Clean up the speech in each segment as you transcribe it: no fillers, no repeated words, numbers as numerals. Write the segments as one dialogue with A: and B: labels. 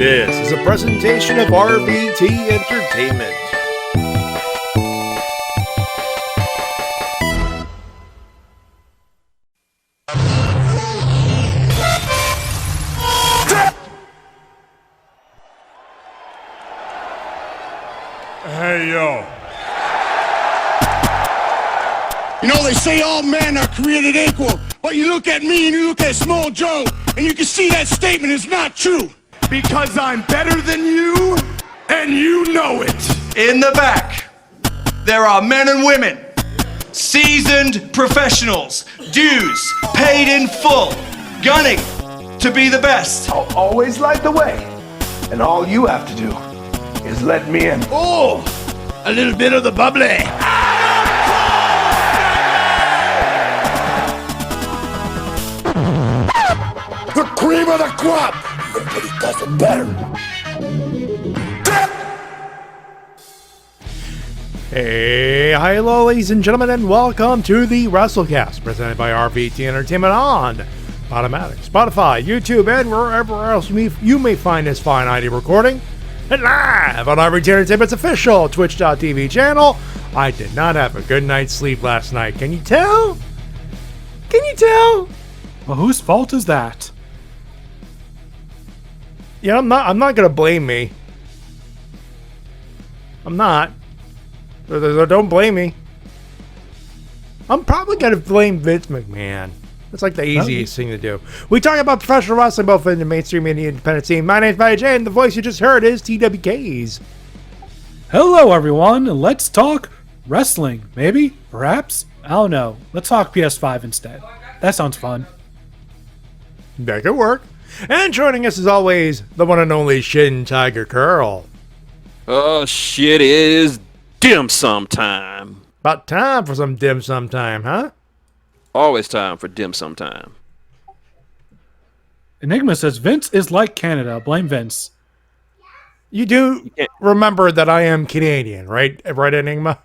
A: This is a presentation of RVT Entertainment.
B: Hey, yo.
C: You know, they say all men are created equal, but you look at me and you look at Small Joe, and you can see that statement is not true.
B: Because I'm better than you, and you know it.
D: In the back, there are men and women, seasoned professionals, dues paid in full, gunning to be the best.
E: I'll always light the way, and all you have to do is let me in.
C: Oh, a little bit of the bubbly.
E: The cream of the crop! Nobody does it better.
A: Hey, hello, ladies and gentlemen, and welcome to the Wrestle-Cast, presented by RVT Entertainment on Podomatic, Spotify, YouTube, and wherever else you may find this fine ID recording. And live on RVT Entertainment's official Twitch.tv channel. I did not have a good night's sleep last night. Can you tell? Can you tell?
F: Well, whose fault is that?
A: Yeah, I'm not gonna blame me. I'm not. Don't blame me. I'm probably gonna blame Vince McMahon. That's like the easiest thing to do. We talk about professional wrestling both in the mainstream and the independent scene. My name's Matty J, and the voice you just heard is TWK's.
F: Hello, everyone, and let's talk wrestling. Maybe? Perhaps? I don't know. Let's talk PS5 instead. That sounds fun.
A: That could work. And joining us as always, the one and only Shintigercurl.
G: Oh shit, it is dim sum time.
A: About time for some dim sum time, huh?
G: Always time for dim sum time.
F: Enigma says Vince is like Canada. Blame Vince.
A: You do remember that I am Canadian, right? Right, Enigma?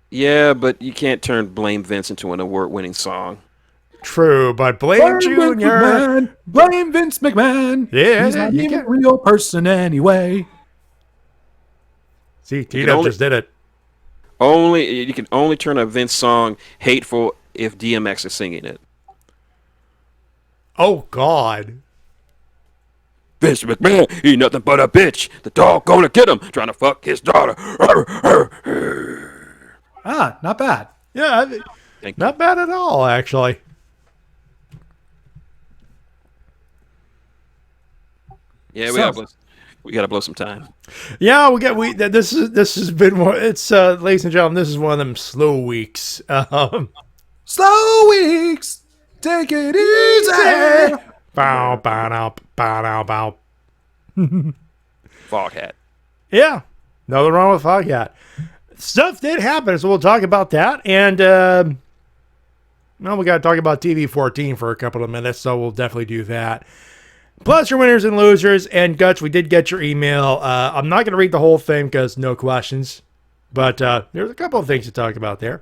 G: Yeah, but you can't turn Blame Vince into an award-winning song.
A: True, but Blame Jr.
F: Blame Vince McMahon.
A: Yeah,
F: he's not even a real person anyway.
A: See, Tito just did it.
G: You can only turn a Vince song hateful if DMX is singing it.
A: Oh God.
G: Vince McMahon, he nothing but a bitch. The dog gonna get him, trying to fuck his daughter.
F: Not bad.
A: Yeah, not bad at all, actually.
G: Yeah, we gotta blow some time.
A: Yeah, this has been one. It's ladies and gentlemen, this is one of them slow weeks.
F: Slow weeks. Take it easy.
A: Bow, bow, bow, bow.
G: Foghat.
A: Yeah, nothing wrong with Foghat. Stuff did happen, so we'll talk about that. And we got to talk about TV 14 for a couple of minutes, so we'll definitely do that. Plus your winners and losers. And Guts, we did get your email. I'm not going to read the whole thing because no questions, but there's a couple of things to talk about there.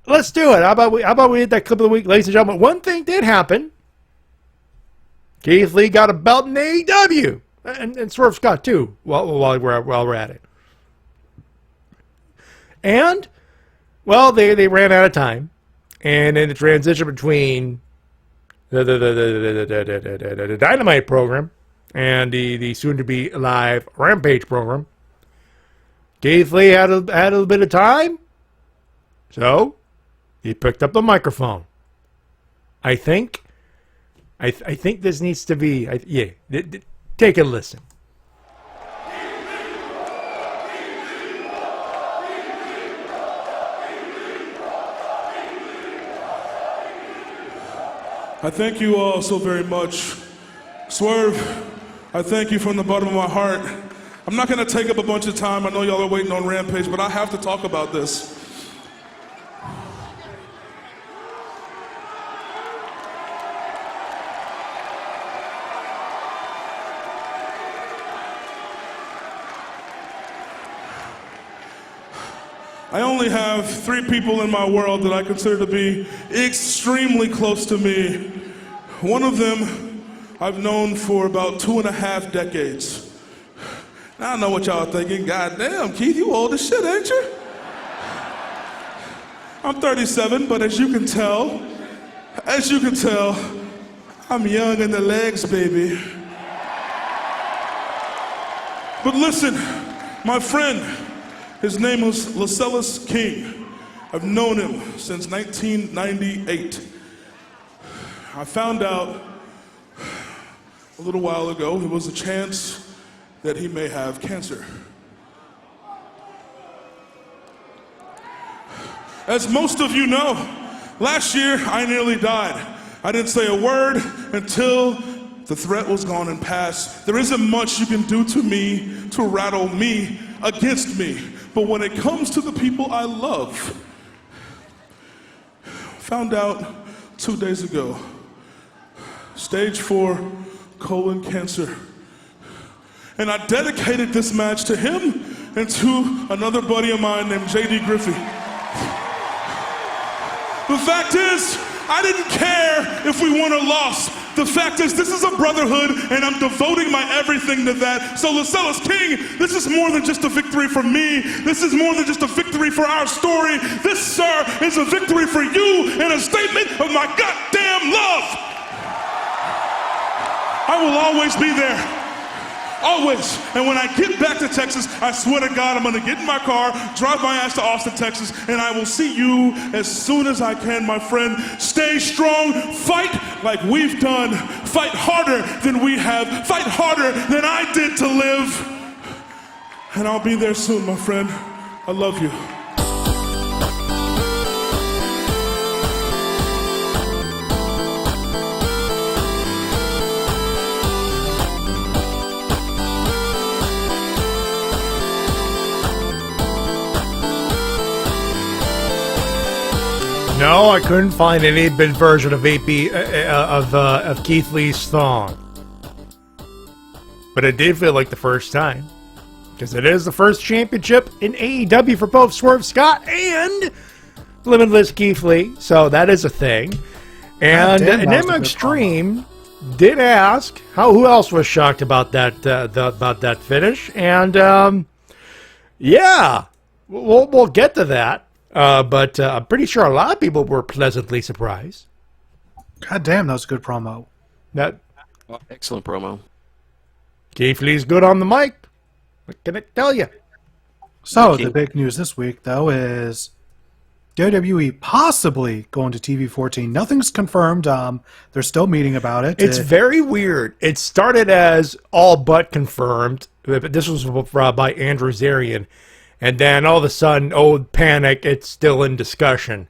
A: Let's do it. How about we hit that clip of the week, ladies and gentlemen? One thing did happen. Keith Lee got a belt in AEW, and Swerve Scott too. While we're at it, and they ran out of time, and in the transition between the Dynamite program and the soon-to-be live Rampage program, Keith Lee had a little bit of time, so he picked up the microphone. I think this needs to be... take a listen.
B: I thank you all so very much. Swerve, I thank you from the bottom of my heart. I'm not going to take up a bunch of time. I know y'all are waiting on Rampage, but I have to talk about this. I only have 3 people in my world that I consider to be extremely close to me. One of them I've known for about 2.5 decades. Now I know what y'all are thinking. God damn, Keith, you old as shit, ain't you? I'm 37, but as you can tell, I'm young in the legs, baby. But listen, my friend, his name was Lascelles King. I've known him since 1998. I found out a little while ago there was a chance that he may have cancer. As most of you know, last year I nearly died. I didn't say a word until the threat was gone and past. There isn't much you can do to me to rattle me against me. But when it comes to the people I love, found out 2 days ago, stage 4 colon cancer. And I dedicated this match to him and to another buddy of mine named J.D. Griffey. The fact is, I didn't care if we won or lost. The fact is, this is a brotherhood, and I'm devoting my everything to that. So, Lascelles King, this is more than just a victory for me. This is more than just a victory for our story. This, sir, is a victory for you and a statement of my goddamn love. I will always be there. Always. And when I get back to Texas, I swear to God, I'm going to get in my car, drive my ass to Austin, Texas, and I will see you as soon as I can, my friend. Stay strong. Fight like we've done. Fight harder than we have. Fight harder than I did to live. And I'll be there soon, my friend. I love you.
A: No, I couldn't find any bit version of of Keith Lee's song, but it did feel like the first time, because it is the first championship in AEW for both Swerve Scott and Limitless Keith Lee, so that is a thing. And Nim Extreme did ask who else was shocked about that finish, and yeah, we'll get to that. But I'm pretty sure a lot of people were pleasantly surprised.
F: God damn, that was a good promo.
G: Excellent promo.
A: Keith Lee's good on the mic. What can I tell you?
F: So, the big news this week, though, is WWE possibly going to TV 14. Nothing's confirmed. They're still meeting about it.
A: It's very weird. It started as all but confirmed. This was by Andrew Zarian. And then all of a sudden, panic, it's still in discussion.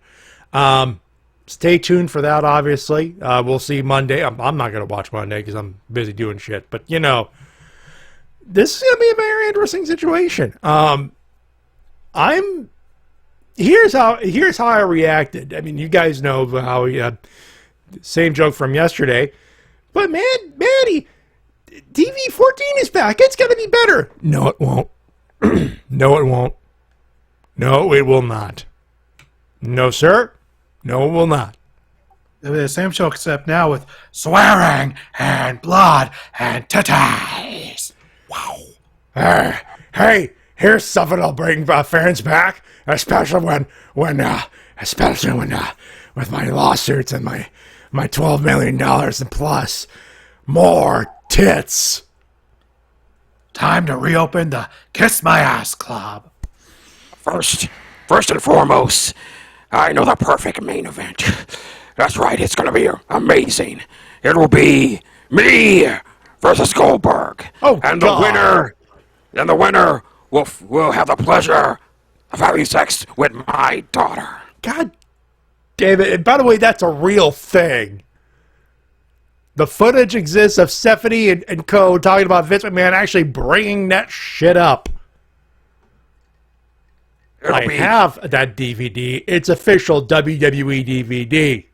A: Stay tuned for that, obviously. We'll see Monday. I'm not going to watch Monday because I'm busy doing shit. But, this is going to be a very interesting situation. Here's how I reacted. I mean, you guys know how same joke from yesterday. But, man, Matty, TV 14 is back. It's going to be better. No, it won't. No, it won't. No, it will not. No, sir. No, it will not.
F: The same show, except now with swearing and blood and titties.
A: Wow. Hey, here's something that'll bring fans back, especially when with my lawsuits and my $12 million and plus more tits.
F: Time to reopen the Kiss My Ass Club.
G: First and foremost, I know the perfect main event. That's right, it's gonna be amazing. It will be me versus Goldberg. And the winner will have the pleasure of having sex with my daughter.
A: God damn it. And by the way, that's a real thing. The footage exists of Stephanie and Co. talking about Vince McMahon actually bringing that shit up. I have that DVD. It's official WWE DVD.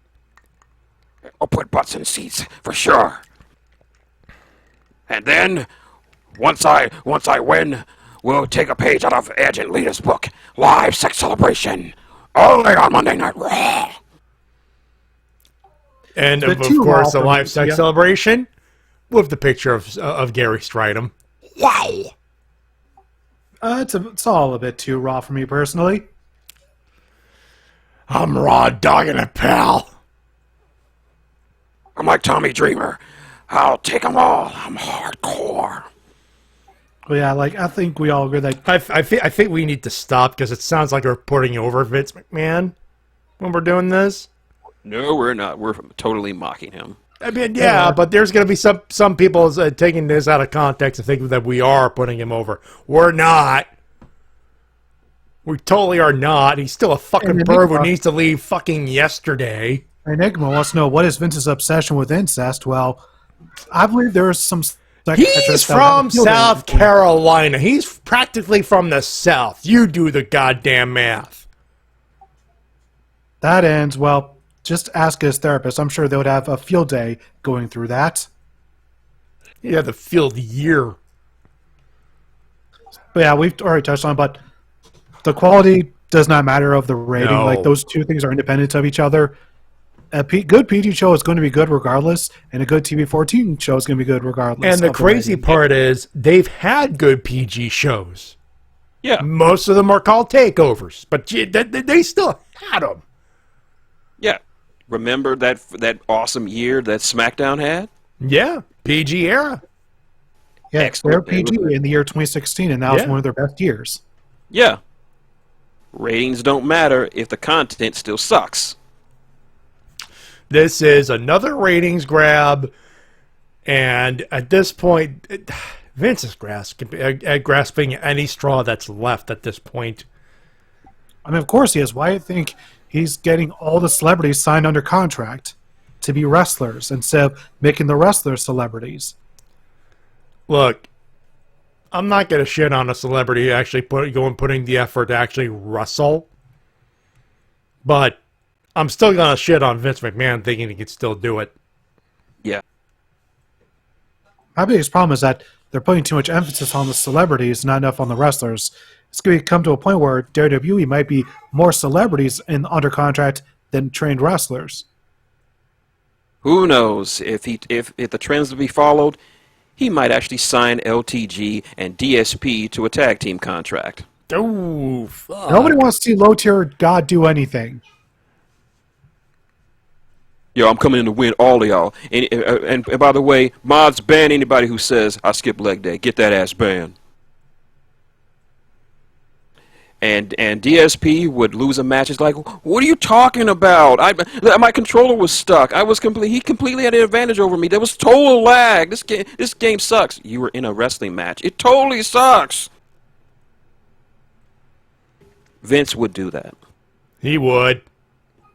G: I'll put butts in seats for sure. And then, once I win, we'll take a page out of Edge and Lita's book, Live Sex Celebration, only on Monday Night Raw.
A: And of course, the live sex celebration with the picture of Gary Stridham. Wow.
F: It's all a bit too raw for me personally.
A: I'm raw dogging it, pal.
G: I'm like Tommy Dreamer. I'll take them all. I'm hardcore.
F: But yeah, like I think we all agree that
A: I think we need to stop because it sounds like we're putting over Vince McMahon when we're doing this.
G: No, we're not. We're totally mocking him.
A: I mean, yeah, but there's going to be some people taking this out of context and thinking that we are putting him over. We're not. We totally are not. He's still a fucking perv who needs to leave fucking yesterday.
F: Enigma wants to know, what is Vince's obsession with incest? Well, I believe there is some...
A: He's from South Carolina. He's practically from the South. You do the goddamn math.
F: That ends, well, just ask his therapist. I'm sure they would have a field day going through that.
A: Yeah, the field year.
F: But yeah, we've already touched on it, but the quality does not matter of the rating.
A: No.
F: Like, those two things are independent of each other. A good PG show is going to be good regardless, and a good TV-14 show is going to be good regardless.
A: And the crazy part is, they've had good PG shows.
G: Yeah.
A: Most of them are called takeovers, but they still had them.
G: Yeah. Remember that awesome year that SmackDown had?
A: Yeah, PG era.
F: Yeah,
G: Excellent.
F: they're PG in the year 2016, and that was one of their best years.
G: Yeah. Ratings don't matter if the content still sucks.
A: This is another ratings grab, and at this point, Vince is grasping any straw that's left at this point.
F: I mean, of course he is. Why do you think he's getting all the celebrities signed under contract to be wrestlers instead of making the wrestlers celebrities?
A: Look, I'm not going to shit on a celebrity actually putting the effort to actually wrestle, but I'm still going to shit on Vince McMahon thinking he can still do it.
G: Yeah.
F: My biggest problem is that they're putting too much emphasis on the celebrities, not enough on the wrestlers. It's going to come to a point where WWE might be more celebrities under contract than trained wrestlers.
G: Who knows? If the trends to be followed, he might actually sign LTG and DSP to a tag team contract.
A: Oh, fuck.
F: Nobody wants to see low-tier God do anything.
G: Yo, I'm coming in to win all of y'all. And by the way, mods ban anybody who says I skip leg day. Get that ass banned. And DSP would lose a match. It's like, what are you talking about? My controller was stuck. He completely had an advantage over me. There was total lag. This game sucks. You were in a wrestling match. It totally sucks. Vince would do that.
A: He would.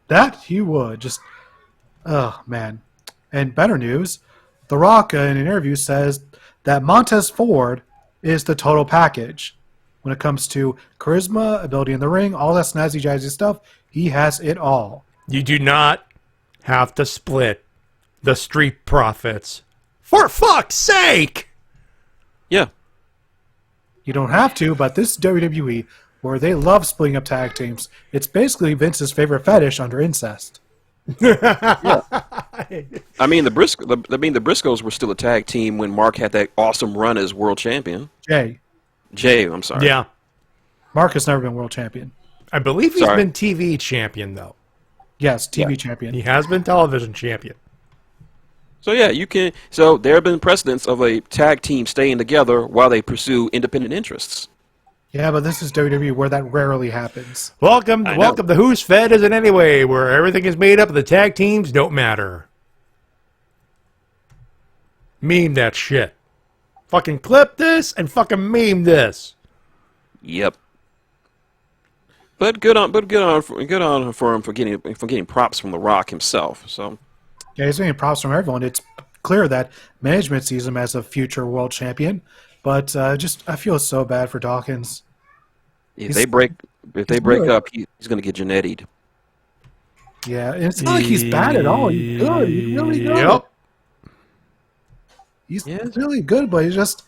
F: That he would. Just, oh, man. And better news, The Rock in an interview says that Montez Ford is the total package. When it comes to charisma, ability in the ring, all that snazzy jazzy stuff, he has it all.
A: You do not have to split the Street Profits. For fuck's sake!
G: Yeah.
F: You don't have to, but this is WWE, where they love splitting up tag teams. It's basically Vince's favorite fetish under incest.
G: Yeah. I mean, the Briscoes were still a tag team when Mark had that awesome run as world champion. Jay, I'm sorry.
A: Yeah.
F: Mark has never been world champion.
A: I believe he's been TV champion, though.
F: Yes, TV champion.
A: He has been television champion.
G: So yeah, you can. So there have been precedents of a tag team staying together while they pursue independent interests.
F: Yeah, but this is WWE where that rarely happens.
A: Welcome to Who's Fed Is It Anyway, where everything is made up and the tag teams don't matter. Meme that shit. Fucking clip this and fucking meme this.
G: Yep. But good on for him for getting props from The Rock himself. So
F: yeah, he's getting props from everyone. It's clear that management sees him as a future world champion, but I feel so bad for Dawkins.
G: If they break up, he's going to get Janetti'd.
F: Yeah, and it's not like he's bad at all. He's good. He's really good.
A: Yep.
F: He's really good, but he's just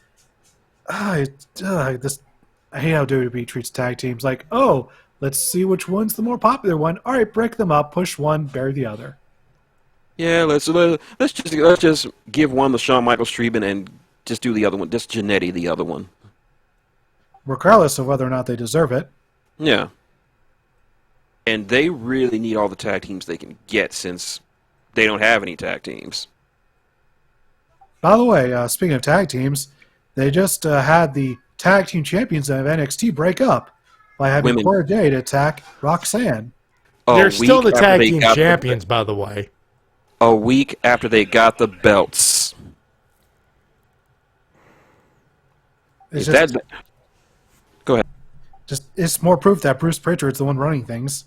F: I hate how WWE treats tag teams. Like, oh, let's see which one's the more popular one. All right, break them up, push one, bury the other.
G: Yeah, let's just give one to Shawn Michaels treatment and just do the other one. Just Jannetty the other one.
F: Regardless of whether or not they deserve it.
G: Yeah. And they really need all the tag teams they can get since they don't have any tag teams.
F: By the way, speaking of tag teams, they just had the tag team champions of NXT break up by having
G: Women.
F: Cora Jade attack Roxanne.
A: They're
G: A
A: still
G: week
A: the
G: after
A: tag
G: they
A: team
G: got
A: champions, by the way.
G: A week after they got the belts.
F: It's
G: Is
F: just,
G: that... Go ahead.
F: it's more proof that Bruce Pritchard's the one running things.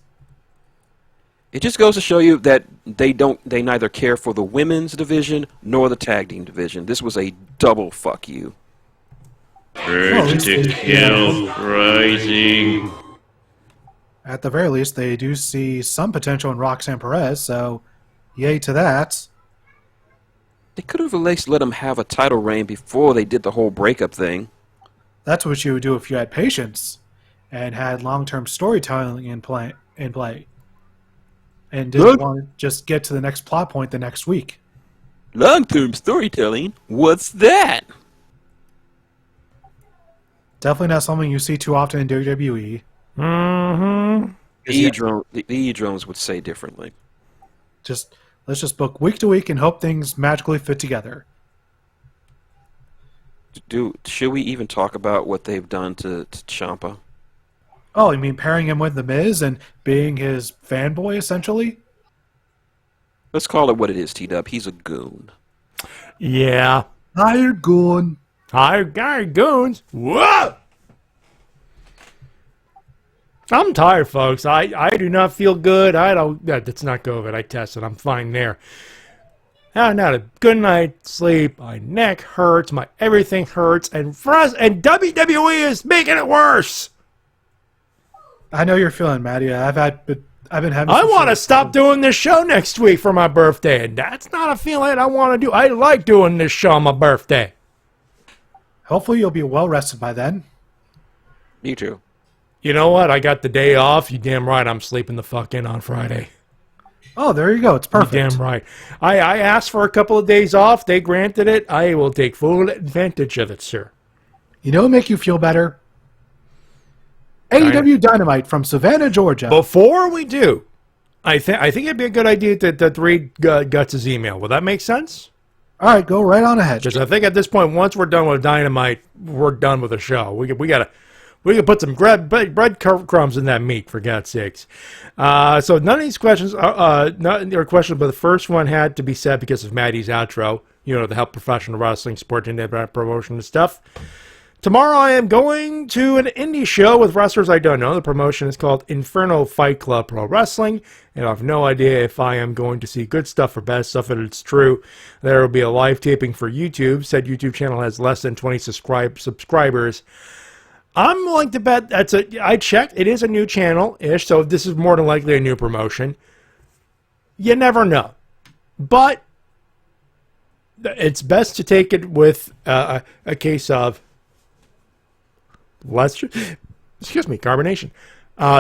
G: It just goes to show you that they neither care for the women's division nor the tag team division. This was a double fuck you.
F: Vertical
H: rising.
F: At the very least, they do see some potential in Roxanne Perez, so yay to that.
G: They could have at least let them have a title reign before they did the whole breakup thing.
F: That's what you would do if you had patience and had long-term storytelling in play, and didn't want to just get to the next plot point the next week.
G: Long-term storytelling? What's that?
F: Definitely not something you see too often in WWE.
A: Mm-hmm.
G: The E-Drones would say differently.
F: Let's just book week to week and hope things magically fit together.
G: Should we even talk about what they've done to Ciampa?
F: Oh, you mean pairing him with The Miz and being his fanboy, essentially?
G: Let's call it what it is, T-Dub. He's a goon.
A: Yeah.
F: Hired goon.
A: Hired goons. Whoa! I'm tired, folks. I do not feel good. That's not COVID. I tested. I'm fine there. I had a good night's sleep. My neck hurts. My everything hurts. And WWE is making it worse.
F: I know you're feeling, Matty. I've been having.
A: I want to stop doing this show next week for my birthday, and that's not a feeling I want to do. I like doing this show on my birthday.
F: Hopefully, you'll be well rested by then.
G: Me too.
A: You know what? I got the day off. You damn right. I'm sleeping the fuck in on Friday.
F: Oh, there you go. It's perfect.
A: You damn right. I asked for a couple of days off. They granted it. I will take full advantage of it, sir.
F: You know what make you feel better? AEW Dynamite from Savannah, Georgia.
A: Before we do, I think it'd be a good idea to read Guts' email. Will that make sense?
F: All right, go right on ahead.
A: Because I think at this point, once we're done with Dynamite, we're done with the show. We can put some breadcrumbs in that meat, for God's sakes. So none of these questions are questions, but the first one had to be said because of Matty's outro. You know, to help professional wrestling, sport, and promotion and stuff. Tomorrow I am going to an indie show with wrestlers I don't know. The promotion is called Inferno Fight Club Pro Wrestling, and I have no idea if I am going to see good stuff or bad stuff. If it's true, there will be a live taping for YouTube. Said YouTube channel has less than 20 subscribers. I'm willing to bet I checked, it is a new channel-ish, so this is more than likely a new promotion. You never know. But it's best to take it with a case of carbonation.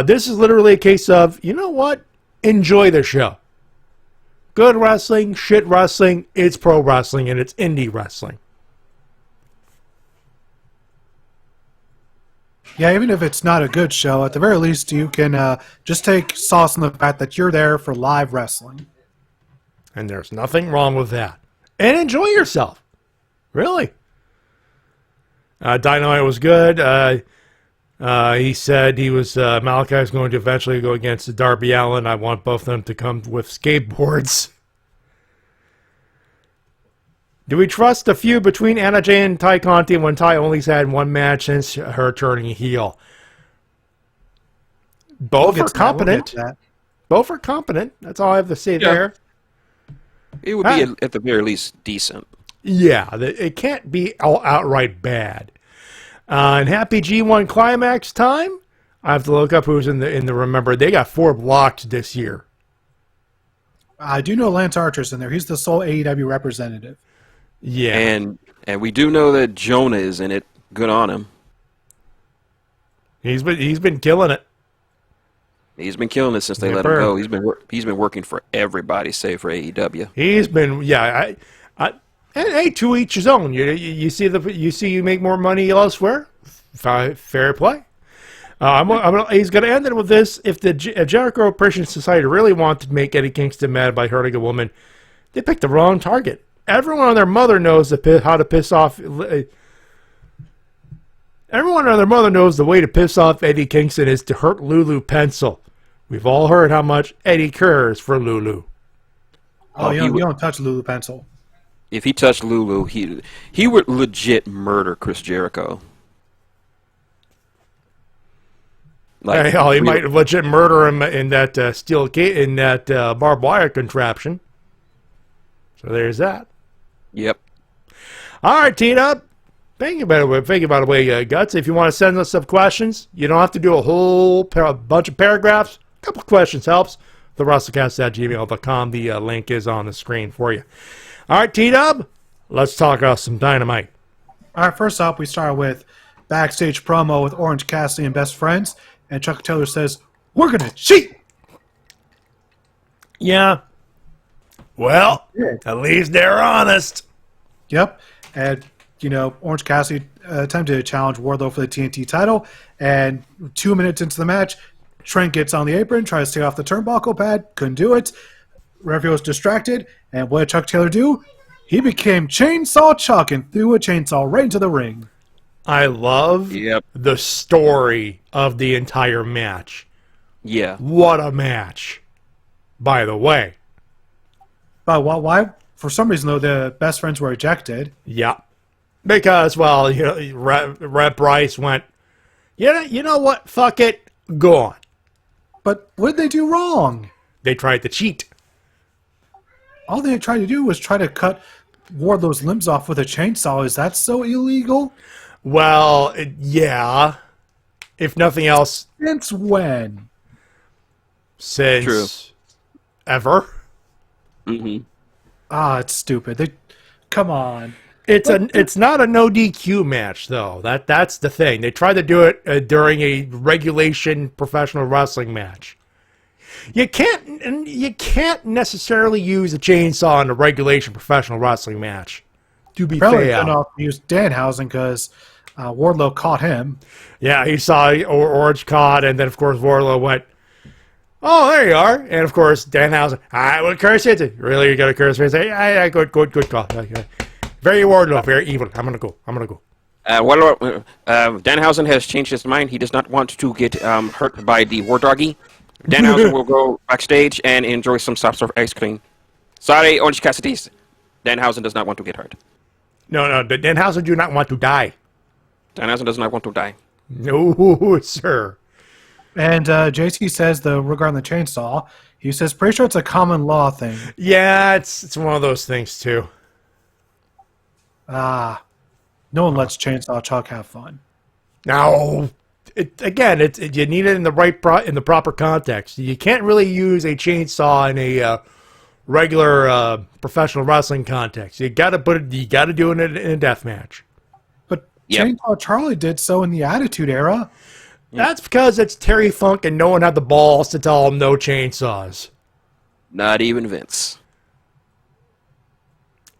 A: This is literally a case of, you know what? Enjoy the show. Good wrestling, shit wrestling, it's pro wrestling, and it's indie wrestling.
F: Yeah, even if it's not a good show, at the very least, you can just take solace in the fact that you're there for live wrestling.
A: And there's nothing wrong with that. And enjoy yourself. Really. Dynamite was good. He said Malachi was going to eventually go against Darby Allin. I want both of them to come with skateboards. Do we trust the feud between Anna Jay and Ty Conti when Ty only's had one match since her turning heel? Both are competent. Both are competent. That's all I have to say there.
G: It would be, at the very least, decent.
A: Yeah, it can't be outright bad. And happy G1 Climax time. I have to look up who's in the remember. They got 4 blocked this year.
F: I do know Lance Archer's in there. He's the sole AEW representative.
A: Yeah.
G: And we do know that Jonah is in it. Good on him.
A: He's been killing it.
G: He's been killing it since they let him go. He's been working for everybody, save for AEW.
A: He's been, yeah. And hey, to each his own. You see you make more money elsewhere. Fair play. He's going to end it with this. If the Jericho Appreciation Society really wanted to make Eddie Kingston mad by hurting a woman, they picked the wrong target. Everyone and their mother knows how to piss off. Everyone and their mother knows the way to piss off Eddie Kingston is to hurt Lulu Pencil. We've all heard how much Eddie cares for Lulu.
F: Oh, you don't touch Lulu Pencil.
G: If he touched Lulu, he would legit murder Chris Jericho.
A: Like, he might legit murder him in that steel gate, in that barbed wire contraption. So there's that.
G: Yep.
A: All right, T-Dub. Think about it, Guts. If you want to send us some questions, you don't have to do a whole bunch of paragraphs. A couple questions helps. The Wrestle-Cast@gmail.com. The link is on the screen for you. All right, T-Dub. Let's talk about some Dynamite.
F: All right, first up, we start with backstage promo with Orange Cassidy and Best Friends. And Chuck Taylor says, "We're going to cheat."
A: Yeah. Well, at least they're honest.
F: Yep. And, Orange Cassidy attempted to challenge Wardlow for the TNT title. And 2 minutes into the match, Trent gets on the apron, tries to take off the turnbuckle pad. Couldn't do it. Referee was distracted. And what did Chuck Taylor do? He became Chainsaw Chuck and threw a chainsaw right into the ring.
A: I love the story of the entire match.
G: Yeah.
A: What a match, by the way.
F: But why? For some reason, though, the Best Friends were ejected.
A: Yeah. Because, Rep Bryce went, you know what? Fuck it. Go on.
F: But what did they do wrong?
A: They tried to cheat.
F: All they tried to do was try to cut Wardlow's limbs off with a chainsaw. Is that so illegal?
A: Well, yeah. If nothing else.
F: Since when?
A: Since ever.
G: Mm-hmm.
F: It's stupid. Come on.
A: It's not a no DQ match though. That's the thing. They tried to do it during a regulation professional wrestling match. You can't necessarily use a chainsaw in a regulation professional wrestling match. To be
F: Probably
A: fair,
F: couldn't use Danhausen because Wardlow caught him.
A: Yeah, he saw Orange caught, and then of course Wardlow went, "Oh, there you are!" And of course Danhausen, "I will curse it." Really, you got to curse it? Say, "Yeah, good call." Very Wardlow, very evil. I'm gonna go.
G: Danhausen has changed his mind. He does not want to get hurt by the War Doggy. Danhausen will go backstage and enjoy some soft serve ice cream. Sorry, Orange Cassidy. Danhausen does not want to get hurt.
A: No, Danhausen do not want to die.
G: Danhausen does not want to die.
A: No, sir.
F: And JT says, regarding the chainsaw, he says, pretty sure it's a common law thing.
A: Yeah, it's one of those things, too.
F: No one lets Chainsaw Chuck have fun.
A: No. You need it in the proper context. You can't really use a chainsaw in a regular professional wrestling context. You got to do it in a death match.
F: But Chainsaw Charlie did so in the Attitude Era.
A: That's because it's Terry Funk and no one had the balls to tell him no chainsaws.
G: Not even Vince.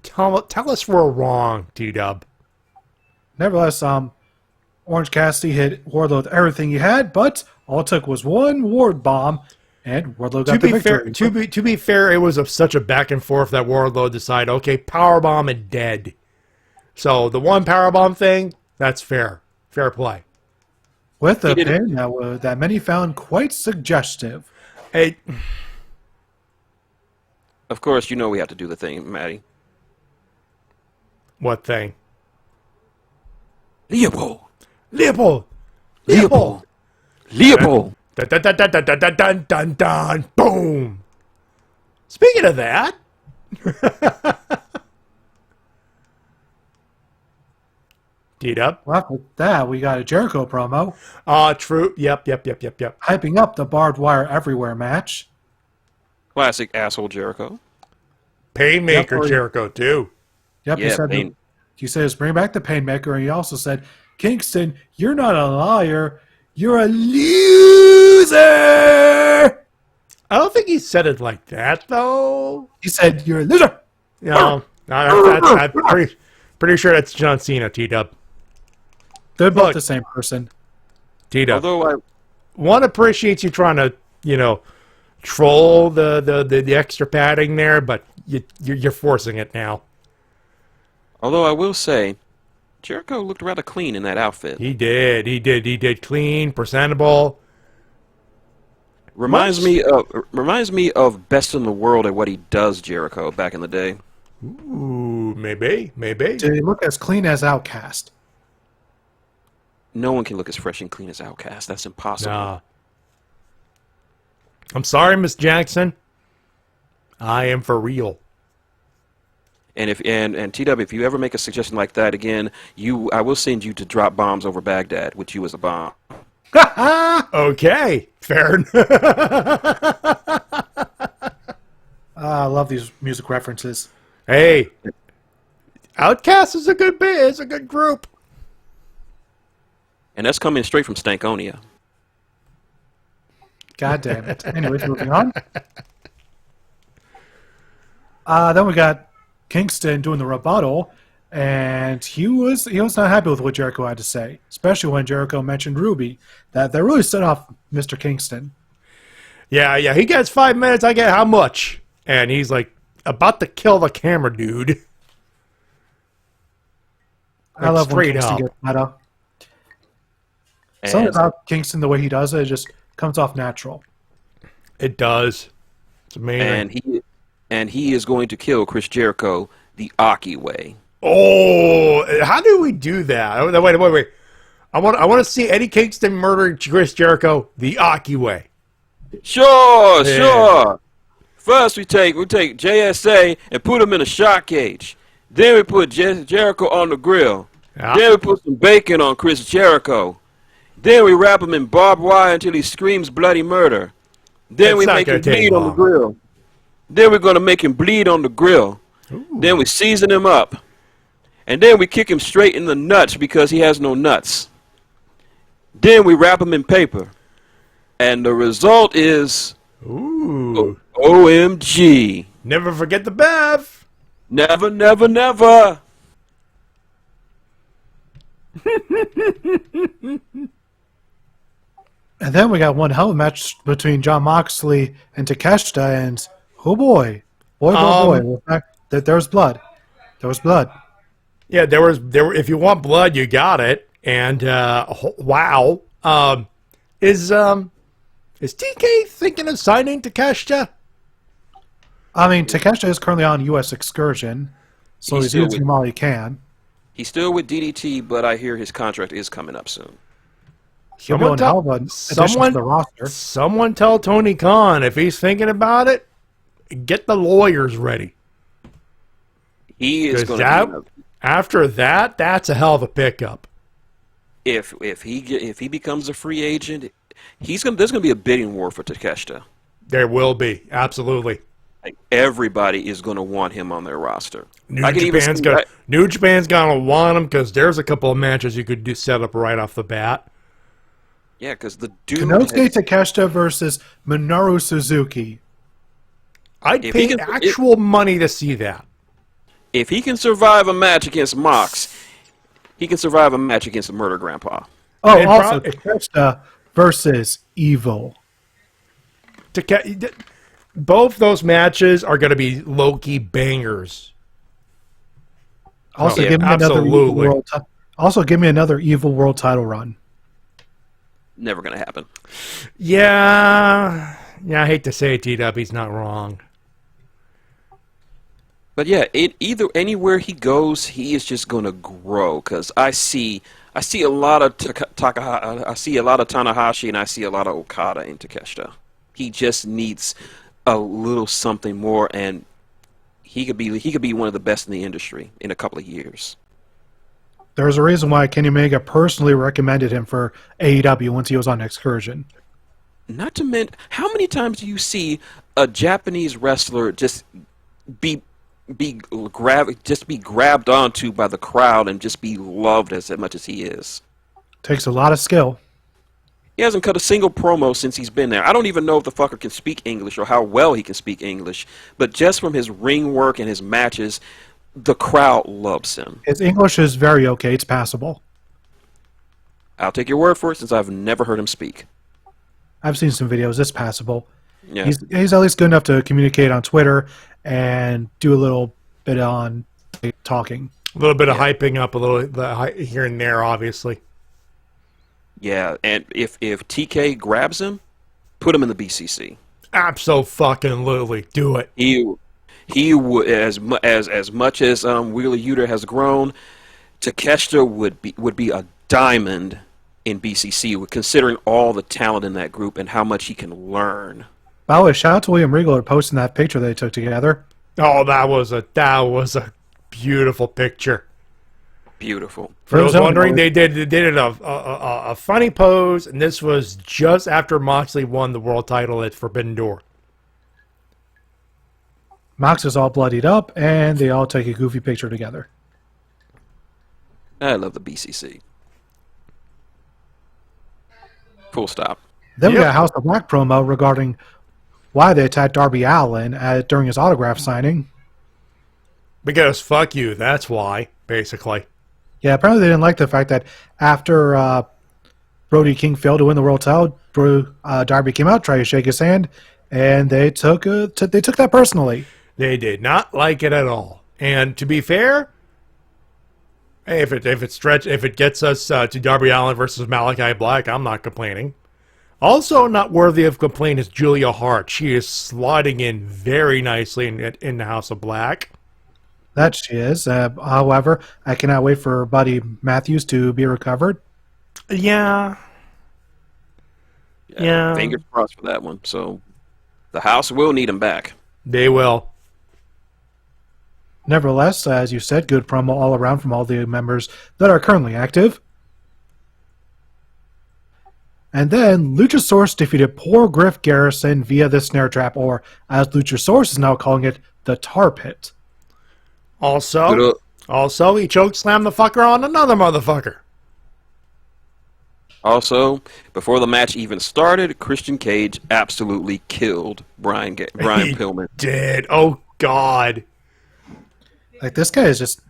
A: Tell us we're wrong, T-Dub.
F: Nevertheless, Orange Cassidy hit Wardlow with everything he had, but all it took was one ward bomb, and Wardlow got the victory.
A: To be fair, it was such a back and forth that Wardlow decided, okay, powerbomb and dead. So the one powerbomb thing, that's fair. Fair play.
F: With a pin that many found quite suggestive.
A: Hey.
G: Of course, we have to do the thing, Matty.
A: What thing?
G: Leopold.
A: Leopold. Dun, dun, dun, dun, dun, dun, dun, dun, dun. Boom. Speaking of that. D-Dub.
F: Well, with that, we got a Jericho promo.
A: True. Yep.
F: Hyping up the barbed wire everywhere match.
G: Classic asshole Jericho.
A: Painmaker Jericho, too.
F: Yep,
G: Yeah,
F: he says, bring back the Painmaker, and he also said, Kingston, you're not a liar. You're a loser!
A: I don't think he said it like that, though.
F: He said, you're a loser!
A: No, I'm pretty sure that's John Cena, T-Dub.
F: They're both
A: Look.
F: the same person.
A: T-Dub.
G: Although
A: One appreciates you trying to, troll the extra padding there, but you're forcing it now.
G: I will say, Jericho looked rather clean in that outfit.
A: He did clean, presentable.
G: Reminds me of Best in the World at what he does, Jericho, back in the day.
A: Ooh, maybe.
F: Did he look as clean as Outcast?
G: No one can look as fresh and clean as Outcast. That's impossible.
A: Nah. I'm sorry, Miss Jackson. I am for real.
G: And TW, if you ever make a suggestion like that again, I will send you to drop bombs over Baghdad with you as a bomb.
A: Okay, fair enough.
F: I love these music references.
A: Hey, Outcast is a good band. It's a good group.
G: And that's coming straight from Stankonia.
F: God damn it. Anyways, moving on. Then we got Kingston doing the rebuttal, and he was not happy with what Jericho had to say, especially when Jericho mentioned Ruby. That really set off Mr. Kingston.
A: Yeah. He gets 5 minutes. I get how much? And he's like, about to kill the camera, dude.
F: I love when
A: straight
F: Kingston
A: up.
F: gets meta. Something about Kingston, the way he does it just comes off natural.
A: It does. It's amazing.
G: And he is going to kill Chris Jericho the Aki way.
A: Oh, how do we do that? Wait. I want to see Eddie Kingston murder Chris Jericho the Aki way.
G: Sure. First we take JSA and put him in a shock cage. Then we put Jericho on the grill.
A: Yeah.
G: Then we put some bacon on Chris Jericho. Then we wrap him in barbed wire until he screams bloody murder. Then
A: It's
G: we
A: not
G: make
A: gonna
G: him
A: take
G: bleed on the
A: long.
G: grill. Then we're going to make him bleed on the grill.
A: Ooh.
G: Then we season him up. And then we kick him straight in the nuts because he has no nuts. Then we wrap him in paper. And the result is
A: Ooh.
G: OMG.
A: Never forget the Bev.
G: Never, never, never.
F: And then we got one hell of a match between Jon Moxley and Takeshita, and oh boy. Boy. There was blood. There was blood.
A: Yeah, there. If you want blood, you got it. And wow, is TK thinking of signing Takeshita?
F: I mean, Takeshita is currently on U.S. excursion, so he's using him all he can.
G: He's still with DDT, but I hear his contract is coming up soon.
F: He'll be on hell of an addition to the roster.
A: Someone tell Tony Khan if he's thinking about it, get the lawyers ready.
G: He is going to be
A: after that. That's a hell of a pickup.
G: if he becomes a free agent, there's going to be a bidding war for Takeshita.
A: There will be, absolutely.
G: Like, everybody is going to want him on their roster.
A: New Japan's gonna want him because there's a couple of matches you could do set up right off the bat.
G: Yeah, because the dude.
F: Konosuke Takeshita versus Minoru Suzuki.
A: I'd pay actual money to see that.
G: If he can survive a match against Mox, he can survive a match against the Murder Grandpa.
F: Oh, and also Takeshita versus Evil.
A: Both those matches are going to be low-key bangers.
F: Also, give me another Evil World title run.
G: Never going to happen.
A: Yeah, I hate to say it, T-Dub, he's not wrong.
G: But yeah, anywhere he goes, he is just going to grow. Because I see a lot of I see a lot of Tanahashi, and I see a lot of Okada in Takeshita. He just needs a little something more, and he could be one of the best in the industry in a couple of years.
F: There's a reason why Kenny Omega personally recommended him for AEW once he was on Excursion.
G: Not to mention, how many times do you see a Japanese wrestler just be grabbed onto by the crowd and just be loved as much as he is?
F: Takes a lot of skill.
G: He hasn't cut a single promo since he's been there. I don't even know if the fucker can speak English or how well he can speak English. But just from his ring work and his matches, the crowd loves him.
F: His English is very okay. It's passable.
G: I'll take your word for it since I've never heard him speak.
F: I've seen some videos. It's passable.
G: Yeah.
F: He's at least good enough to communicate on Twitter and do a little bit on talking.
A: A little bit of hyping up, a little here and there, obviously.
G: Yeah, and if TK grabs him, put him in the BCC.
A: Abso-fucking-lutely. Do it.
G: He would, as much as Wheeler Yuta has grown, Takeshita would be a diamond in BCC, considering all the talent in that group and how much he can learn.
F: By the way, shout out to William Regal for posting that picture they took together.
A: Oh, that was a beautiful picture.
G: Beautiful.
A: For those wondering, they did a funny pose, and this was just after Moxley won the world title at Forbidden Door.
F: Mox is all bloodied up, and they all take a goofy picture together.
G: I love the BCC. Full stop.
F: Then we got a House of Black promo regarding why they attacked Darby Allin during his autograph signing.
A: Because fuck you, that's why, basically.
F: Yeah, apparently they didn't like the fact that after Brody King failed to win the world title, Darby came out, tried to shake his hand, and they took that personally.
A: They did not like it at all. And to be fair, hey, if it gets us to Darby Allin versus Malachi Black, I'm not complaining. Also not worthy of complaint is Julia Hart. She is sliding in very nicely in the House of Black.
F: That she is. However, I cannot wait for Buddy Matthews to be recovered.
A: Yeah.
G: Fingers crossed for that one. So the house will need him back.
A: They will.
F: Nevertheless, as you said, good promo all around from all the members that are currently active. And then Luchasaurus defeated poor Griff Garrison via the snare trap, or as Luchasaurus is now calling it, the tar pit.
A: Also, he chokeslammed the fucker on another motherfucker.
G: Also, before the match even started, Christian Cage absolutely killed Brian Pillman.
A: Did. Oh, God.
F: Like, this guy is just...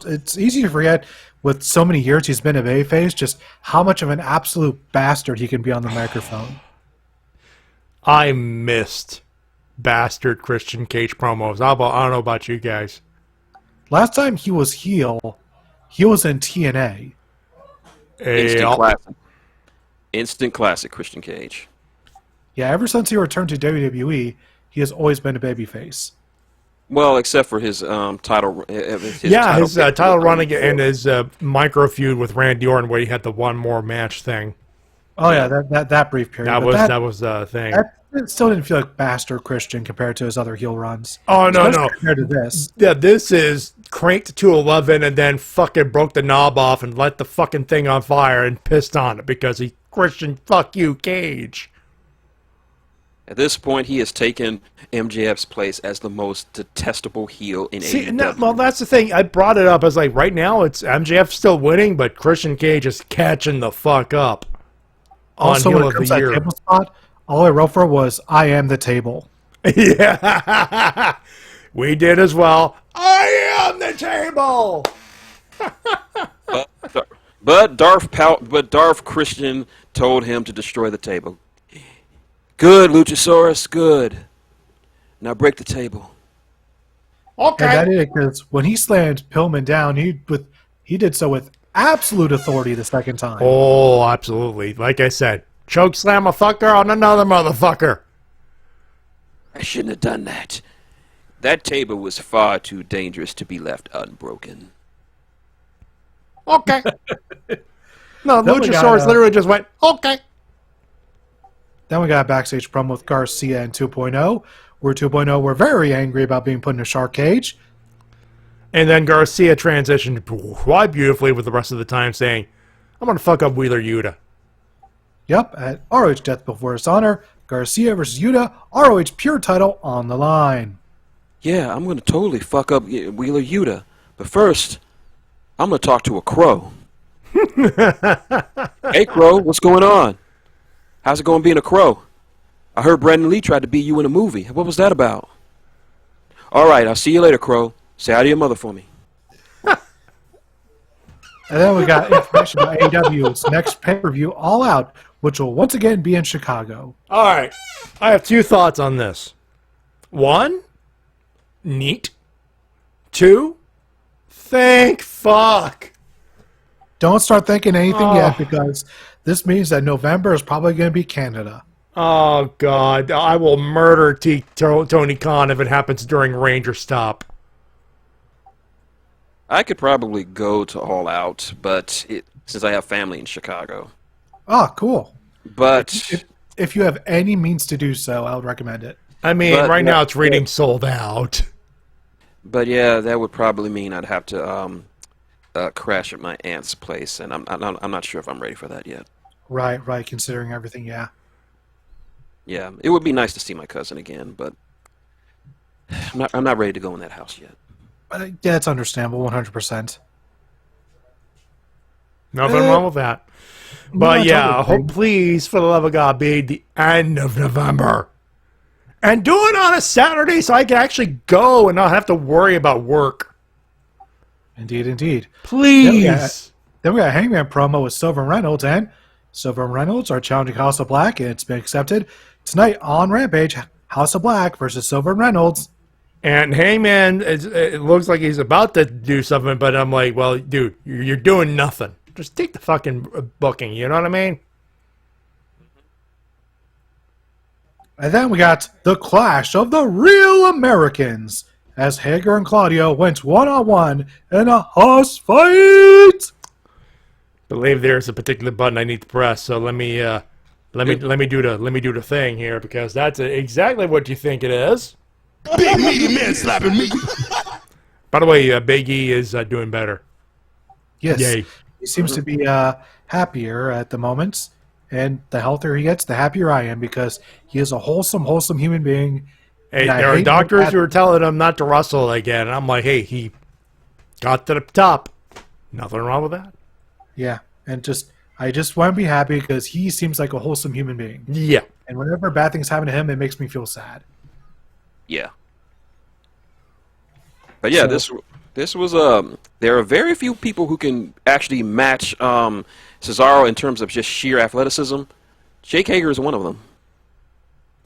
F: It's easy to forget, with so many years he's been a babyface, just how much of an absolute bastard he can be on the microphone.
A: I missed bastard Christian Cage promos. I don't know about you guys.
F: Last time he was heel, he was in TNA.
G: Instant classic Christian Cage.
F: Yeah, ever since he returned to WWE, he has always been a babyface.
G: Well, except for his title. His
A: title run and his micro feud with Randy Orton, where he had the one more match thing.
F: Oh yeah, that brief period.
A: That was the thing.
F: It still didn't feel like bastard Christian compared to his other heel runs.
A: Oh no.
F: Compared to this.
A: Yeah, this is cranked to 11 and then fucking broke the knob off and let the fucking thing on fire and pissed on it because he Christian fuck you Cage.
G: At this point, he has taken MJF's place as the most detestable heel in AEW.
A: Well, that's the thing. I brought it up. I was like, right now, it's MJF still winning, but Christian Cage is catching the fuck up.
F: Also, when it comes to that table spot, all I wrote for was, I am the table.
A: Yeah. We did as well. I am the table!
G: But Darth Christian told him to destroy the table. Good, Luchasaurus, good. Now break the table.
A: Okay.
F: And that is because when he slammed Pillman down, he did so with absolute authority the second time.
A: Oh, absolutely. Like I said, choke slam a fucker on another motherfucker.
G: I shouldn't have done that. That table was far too dangerous to be left unbroken.
A: Okay. No, Luchasaurus literally just went, okay.
F: Then we got a backstage promo with Garcia and 2.0, where 2.0 were very angry about being put in a shark cage.
A: And then Garcia transitioned quite beautifully with the rest of the time saying, I'm going to fuck up Wheeler Yuta.
F: Yep, at ROH Death Before Dishonor, Garcia versus Yuta, ROH Pure title on the line.
G: Yeah, I'm going to totally fuck up Wheeler Yuta. But first, I'm going to talk to a crow. Hey, crow, what's going on? How's it going being a crow? I heard Brandon Lee tried to beat you in a movie. What was that about? All right, I'll see you later, Crow. Say hi to your mother for me.
F: And then we got information about AEW's next pay-per-view, All Out, which will once again be in Chicago.
A: All right. I have 2 thoughts on this. 1, neat. 2, thank fuck.
F: Don't start thinking anything yet, because this means that November is probably going to be Canada.
A: Oh, God. I will murder Tony Khan if it happens during Ranger Stop.
G: I could probably go to All Out, but since I have family in Chicago.
F: Ah, cool.
G: But
F: if you have any means to do so, I would recommend it.
A: I mean, right now it's reading sold out.
G: But yeah, that would probably mean I'd have to crash at my aunt's place, and I'm not sure if I'm ready for that yet.
F: Right. Considering everything, yeah.
G: Yeah, it would be nice to see my cousin again, but I'm not ready to go in that house yet.
F: Yeah, it's understandable, 100%.
A: Nothing wrong with that. But yeah,
F: totally.
A: please, for the love of God, be the end of November. And do it on a Saturday so I can actually go and not have to worry about work.
F: Indeed.
A: Please.
F: Then we got a Hangman promo with Silver and Reynolds, and Silver and Reynolds are challenging House of Black, and it's been accepted. Tonight on Rampage, House of Black versus Silver and Reynolds.
A: And Hangman, it looks like he's about to do something, but I'm like, well, dude, you're doing nothing. Just take the fucking booking, you know what I mean?
F: And then we got the clash of the real Americans, as Hager and Claudio went one-on-one in a house fight.
A: Believe there's a particular button I need to press, so let me do the thing here, because that's exactly what you think it is.
C: Big meaty man slapping me.
A: By the way, Big E is doing better.
F: Yes,
A: Yay.
F: he seems to be happier at the moment, and the healthier he gets, the happier I am, because he is a wholesome human being.
A: Hey,
F: And I
A: there are
F: hate
A: doctors
F: that-
A: who are telling him not to wrestle again, and I'm like, hey, he got to the top. Nothing wrong with that.
F: Yeah, and I just want to be happy because he seems like a wholesome human being.
A: Yeah.
F: And whenever bad things happen to him, it makes me feel sad.
G: Yeah. But yeah, this was there are very few people who can actually match Cesaro in terms of just sheer athleticism. Jake Hager is one of them.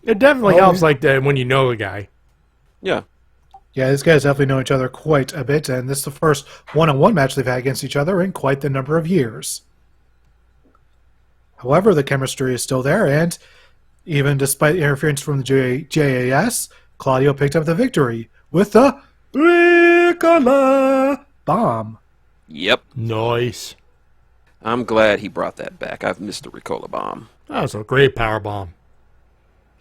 A: It definitely helps like that when you know the guy.
G: Yeah.
F: Yeah, these guys definitely know each other quite a bit, and this is the first one-on-one match they've had against each other in quite the number of years. However, the chemistry is still there, and even despite interference from the JAS, Claudio picked up the victory with the Ricola Bomb.
G: Yep.
A: Nice.
G: I'm glad he brought that back. I've missed the Ricola Bomb.
A: That was a great power bomb.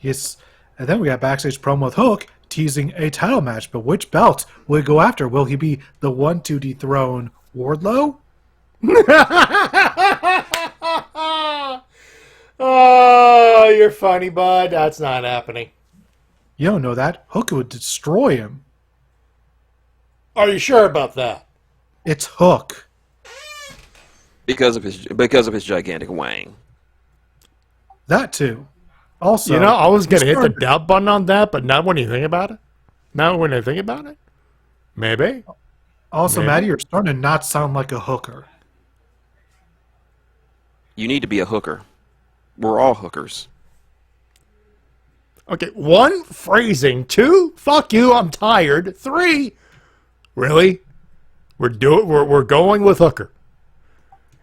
F: Yes, and then we got backstage promo with Hook teasing a title match, but which belt will he go after? Will he be the one to dethrone Wardlow?
A: Oh, you're funny, bud. That's not happening.
F: You don't know that. Hook would destroy him.
A: Are you sure about that?
F: It's Hook.
G: Because of his gigantic wang.
F: That too. Also,
A: You know, I was going to hit the
F: started-
A: doubt button on that, but not when you think about it. Now when I think about it, maybe.
F: Also,
A: Maybe.
F: Matty, you're starting to not sound like a hooker.
G: You need to be a hooker. We're all hookers.
A: Okay, 1, phrasing. 2, fuck you, I'm tired. 3, really? We're going with hooker.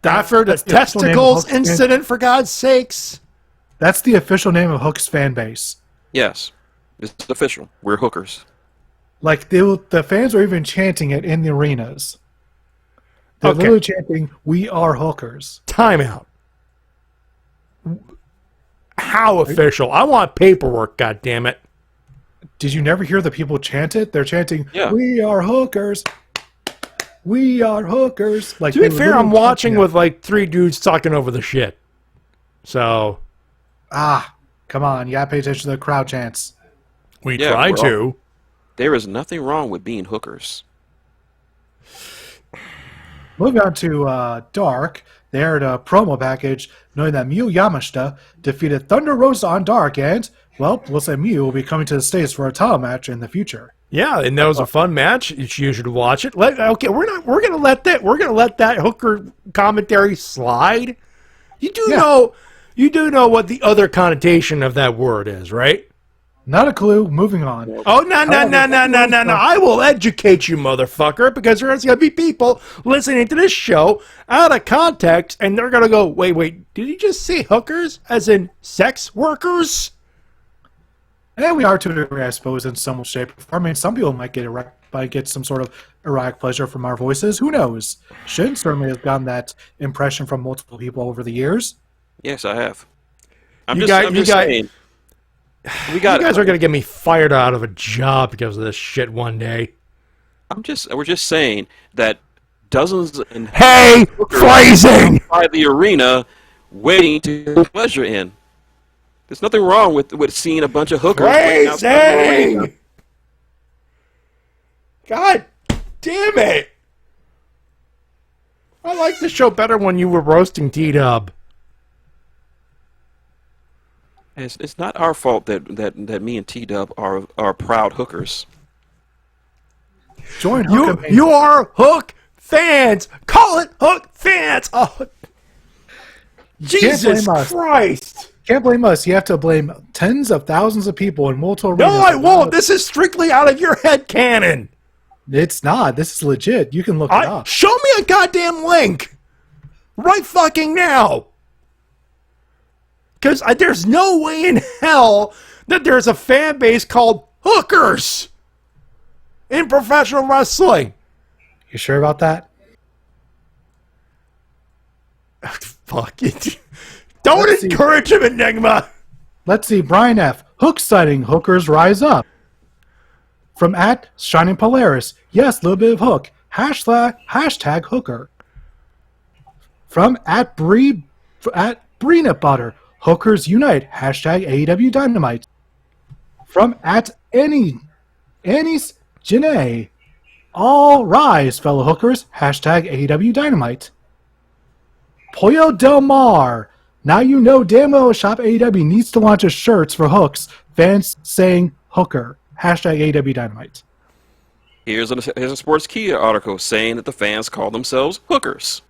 A: After the
F: That's the official name of
A: testicles
F: Hook's
A: incident, for God's sakes.
F: That's the official name of Hook's fan base.
G: Yes. It's official. We're hookers.
F: Like, the fans are even chanting it in the arenas. They're
A: Okay.
F: literally chanting, "We are hookers."
A: Timeout. How official? I want paperwork, goddammit.
F: Did you never hear the people chant it? They're chanting,
G: Yeah.
F: "We are hookers. We are hookers." Like,
A: To be
F: they were
A: fair, I'm
F: literally
A: watching
F: chanting it.
A: with like 3 dudes talking over the shit. So,
F: Come on, you gotta pay attention to the crowd chants.
A: we
G: Yeah,
A: try
G: we're
A: to.
G: There is nothing wrong with being hookers.
F: Moving on to Dark, they aired a promo package knowing that Miyu Yamashita defeated Thunder Rosa on Dark, and, well, looks like Miyu will be coming to the States for a title match in the future.
A: Yeah, and that was a fun match. You should watch it. Okay, we're gonna let that Hooker commentary slide. You do know what the other connotation of that word is, right?
F: Not a clue. Moving on.
A: Oh, no. I will educate you, motherfucker, because there's going to be people listening to this show out of context, and they're going to go, wait, did you just say hookers as in sex workers?
F: And we are to a degree, I suppose, in some shape or form. I mean, some people might get some sort of erotic pleasure from our voices. Who knows? Shin certainly has gotten that impression from multiple people over the years.
G: Yes, I have.
A: You guys are going to get me fired out of a job because of this shit one day.
G: We're just saying that dozens and
A: Hey, phrasing!
G: by the arena waiting to get pleasure in. There's nothing wrong with seeing a bunch of hookers waiting outside the arena.
A: Phrasing! God damn it! I like the show better when you were roasting T-Dub.
G: It's not our fault that me and T-Dub are proud hookers.
F: Join Hook.
A: You are Hook fans! Call it Hook fans! Oh, Jesus Christ!
F: Can't blame us. You have to blame tens of thousands of people in multiple
A: No,
F: arenas.
A: I won't. This is strictly out of your head canon.
F: It's not. This is legit. You can look it up.
A: Show me a goddamn link. Right fucking now. Because there's no way in hell that there's a fan base called hookers in professional wrestling.
F: You sure about that?
A: Fuck it. Don't encourage him, Enigma.
F: Let's see. Brian F. Hook sighting. Hookers rise up. From at Shining Polaris. Yes, little bit of hook. Hashtag hooker. From at Brina Butter. Hookers unite. Hashtag AEW Dynamite. From at Annie's Janae. All rise, fellow hookers. Hashtag AEW Dynamite. Pollo Del Mar. Now you know damn well Shop AEW needs to launch a shirts for hooks. Fans saying hooker. Hashtag AEW Dynamite.
G: Here's a Sports Kia article saying that the fans call themselves hookers.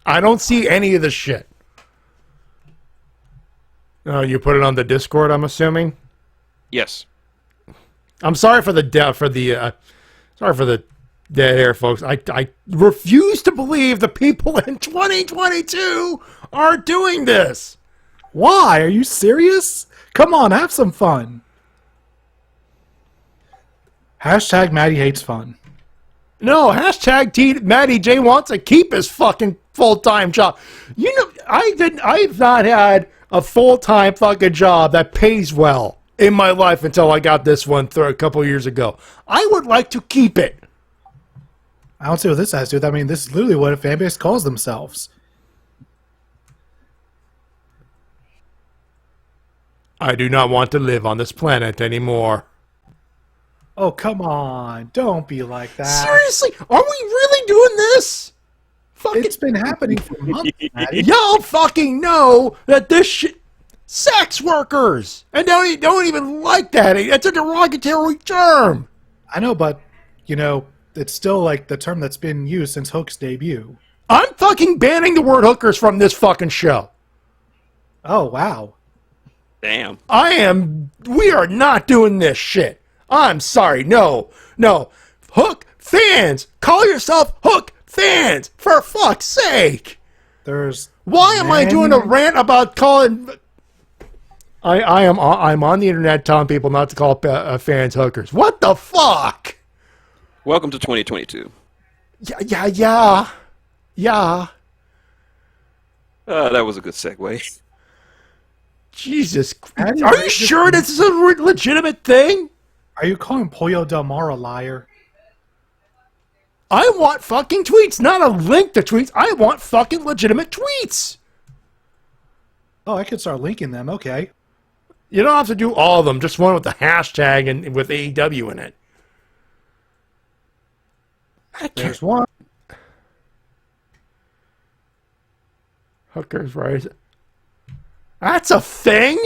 A: I don't see any of the shit. You put it on the Discord, I'm assuming?
G: Yes.
A: I'm sorry for the dead air, folks. I refuse to believe the people in 2022 are doing this.
F: Why? Are you serious? Come on, have some fun. Hashtag Matty hates fun.
A: No, hashtag Matty J wants to keep his fucking full-time job. You know, I've not had a full-time fucking job that pays well in my life until I got this one a couple years ago. I would like to keep it.
F: I don't see what this has to do with. I mean, this is literally what a fan base calls themselves.
A: I do not want to live on this planet anymore.
F: Oh, come on. Don't be like that.
A: Seriously? Are we really doing this?
F: It's been happening for months, Matty.
A: Y'all fucking know that this shit... Sex workers! And don't even like that. It's a derogatory term.
F: I know, but, you know, it's still like the term that's been used since Hook's debut.
A: I'm fucking banning the word hookers from this fucking show.
F: Oh, wow.
G: Damn.
A: We are not doing this shit. I'm sorry. No. Hook fans. Call yourself Hook fans. For fuck's sake. Why am I doing a rant about calling... I'm on the internet telling people not to call fans hookers. What the fuck?
G: Welcome to 2022.
A: Yeah.
G: That was a good segue.
A: Jesus. Are you sure this is a legitimate thing?
F: Are you calling Pollo Del Mar a liar?
A: I want fucking tweets, not a link to tweets. I want fucking legitimate tweets.
F: Oh, I could start linking them. Okay.
A: You don't have to do all of them. Just one with the hashtag and with AEW in it.
F: There's one.
A: Hookers Rise. That's a thing?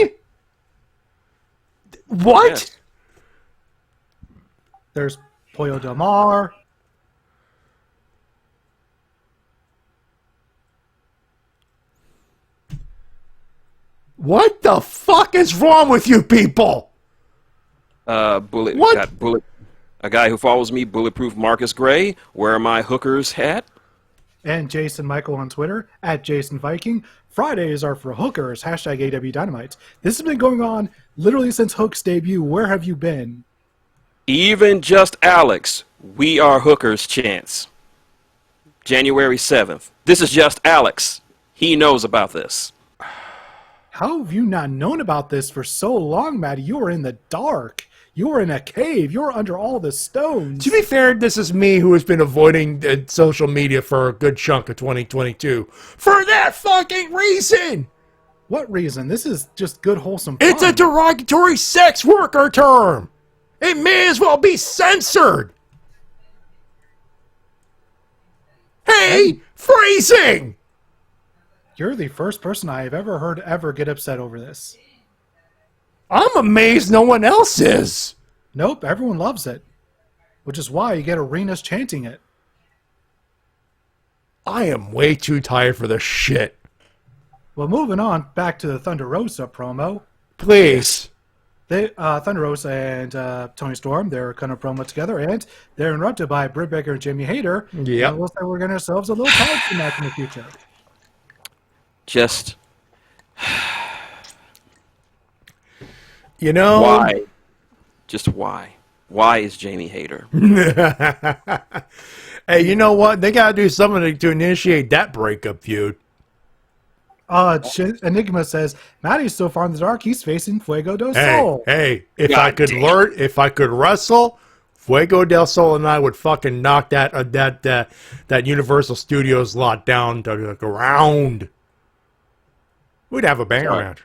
A: What?
G: Yes.
F: There's Pollo Del Mar.
A: What the fuck is wrong with you people?
G: Bullet.
A: What?
G: Got Bullet. A guy who follows me, Bulletproof Marcus Gray. Wear my Hookers hat.
F: And Jason Michael on Twitter, at Jason Viking. Fridays are for hookers, hashtag AW Dynamite. This has been going on literally since Hook's debut. Where have you been?
G: Even just Alex. We are hookers chants. January 7th. This is just Alex. He knows about this.
F: How have you not known about this for so long, Matty? You were in the dark. You were in a cave. You were under all the stones.
A: To be fair, this is me who has been avoiding social media for a good chunk of 2022. For that fucking reason!
F: What reason? This is just good, wholesome fun.
A: It's a derogatory sex worker term! It may as well be censored! Hey, phrasing!
F: You're the first person I have ever heard ever get upset over this.
A: I'm amazed no one else is.
F: Nope, everyone loves it. Which is why you get arenas chanting it.
A: I am way too tired for this shit.
F: Well, moving on, back to the Thunder Rosa promo.
A: Please.
F: Thunder Rosa and Tony Storm, they're kind of promo together, and they're interrupted by Britt Baker and Jamie Hayter.
A: Yep.
F: It looks like we're getting ourselves a little tag team match in the future.
G: Just
A: You know...
G: why? Just why? Why is Jamie Hayter?
A: Hey, you know what? They gotta do something to initiate that breakup feud.
F: Enigma says, Matty's so far in the dark, he's facing Fuego del
A: Hey,
F: Sol.
A: hey, if
G: God
A: I could
G: damn.
A: if I could wrestle, Fuego del Sol and I would fucking knock that Universal Studios lot down to the ground. We'd have a banger
G: Sorry.
A: match.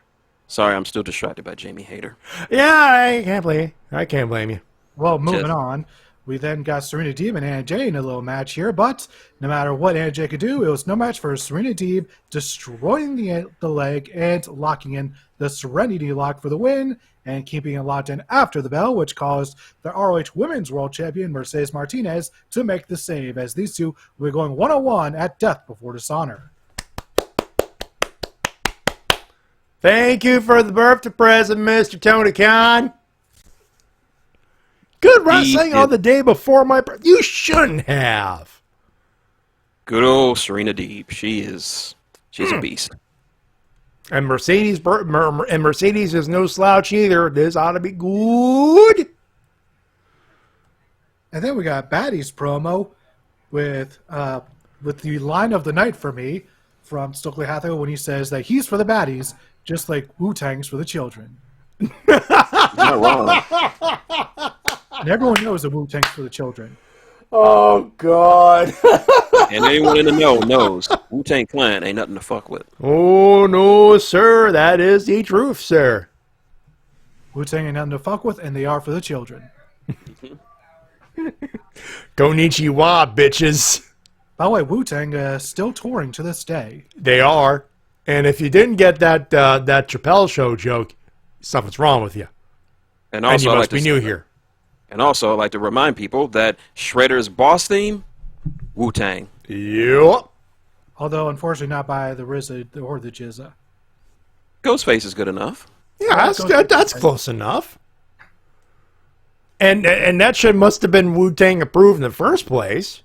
G: Sorry, I'm still distracted by Jamie Hayter.
A: Yeah, I can't blame you.
F: Well, moving
G: Just-
F: on, we then got Serena Deeb and Anna Jay in a little match here, but no matter what Anna Jay could do, it was no match for Serena Deeb destroying the leg and locking in the Serenity Lock for the win and keeping it locked in after the bell, which caused the ROH Women's World Champion Mercedes Martinez to make the save, as these two will be going one-on-one at Death Before Dishonor.
A: Thank you for the birthday present, Mr. Tony Khan. Good wrestling on the day before my birthday. You shouldn't have.
G: Good old Serena Deeb. She's a beast.
A: And Mercedes is no slouch either. This ought to be good.
F: And then we got Baddies promo with the line of the night for me from Stokely Hathaway when he says that he's for the baddies, just like Wu-Tang's for the children.
G: Not wrong.
F: And everyone knows that Wu-Tang's for the children.
A: Oh, God.
G: And anyone in the know knows Wu-Tang Clan ain't nothing to fuck with.
A: Oh, no, sir. That is the truth, sir.
F: Wu-Tang ain't nothing to fuck with, and they are for the children.
A: Konnichiwa, bitches.
F: By the way, Wu-Tang still touring to this day.
A: They are. And if you didn't get that Chappelle Show joke, something's wrong with you.
G: And
A: And
G: also,
A: you
G: I
A: must
G: like to
A: be new here.
G: And also, I'd like to remind people that Shredder's boss theme, Wu-Tang.
A: Yep.
F: Although, unfortunately, not by the RZA or the Jizza.
G: Ghostface is good enough.
A: Yeah, that's close enough. And that shit must have been Wu-Tang approved in the first place.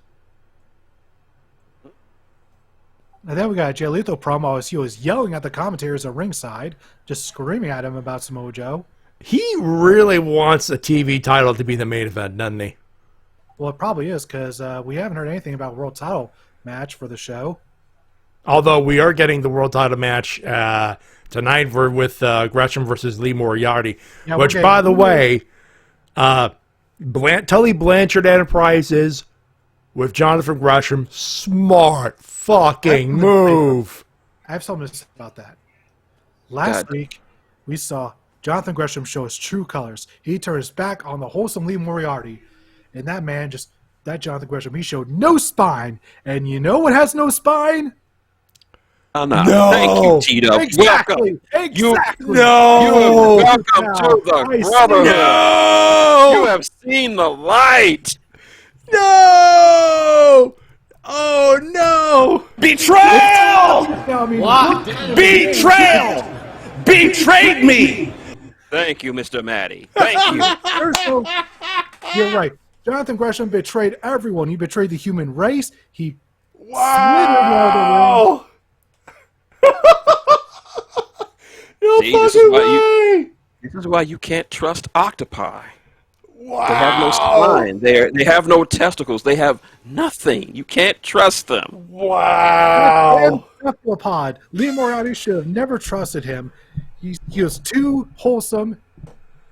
F: And then we got Jay Lethal promo as he was yelling at the commentators at ringside, just screaming at him about Samoa Joe.
A: He really wants a TV title to be the main event, doesn't he?
F: Well, it probably is, because we haven't heard anything about world title match for the show.
A: Although we are getting the world title match tonight with Gresham versus Lee Moriarty.
F: Yeah,
A: which,
F: we're
A: by the
F: getting-
A: way, Tully Blanchard Enterprises with Jonathan Gresham, smart fucking move.
F: I have something to say about that. Last week, we saw Jonathan Gresham show his true colors. He turned his back on the wholesome Lee Moriarty. And that Jonathan Gresham, he showed no spine. And you know what has no spine?
G: No. Thank you, Tito.
F: Exactly.
G: Welcome.
F: Exactly.
G: Welcome to the Brotherhood.
A: No!
G: You have seen the light.
A: No! Oh no!
H: Betrayal!
F: What?
H: Betrayal! Betrayed me!
G: Thank you, Mr. Matty. Thank you.
F: You're right. Jonathan Gresham betrayed everyone. He betrayed the human race. He
A: Wow! No
G: See, this
A: fucking way!
G: This is why you can't trust octopi.
A: Wow!
G: They have no spine. They have no testicles. They have nothing. You can't trust them.
A: Wow!
F: Cephalopod. Lee Moriarty should have never trusted him. He was too wholesome.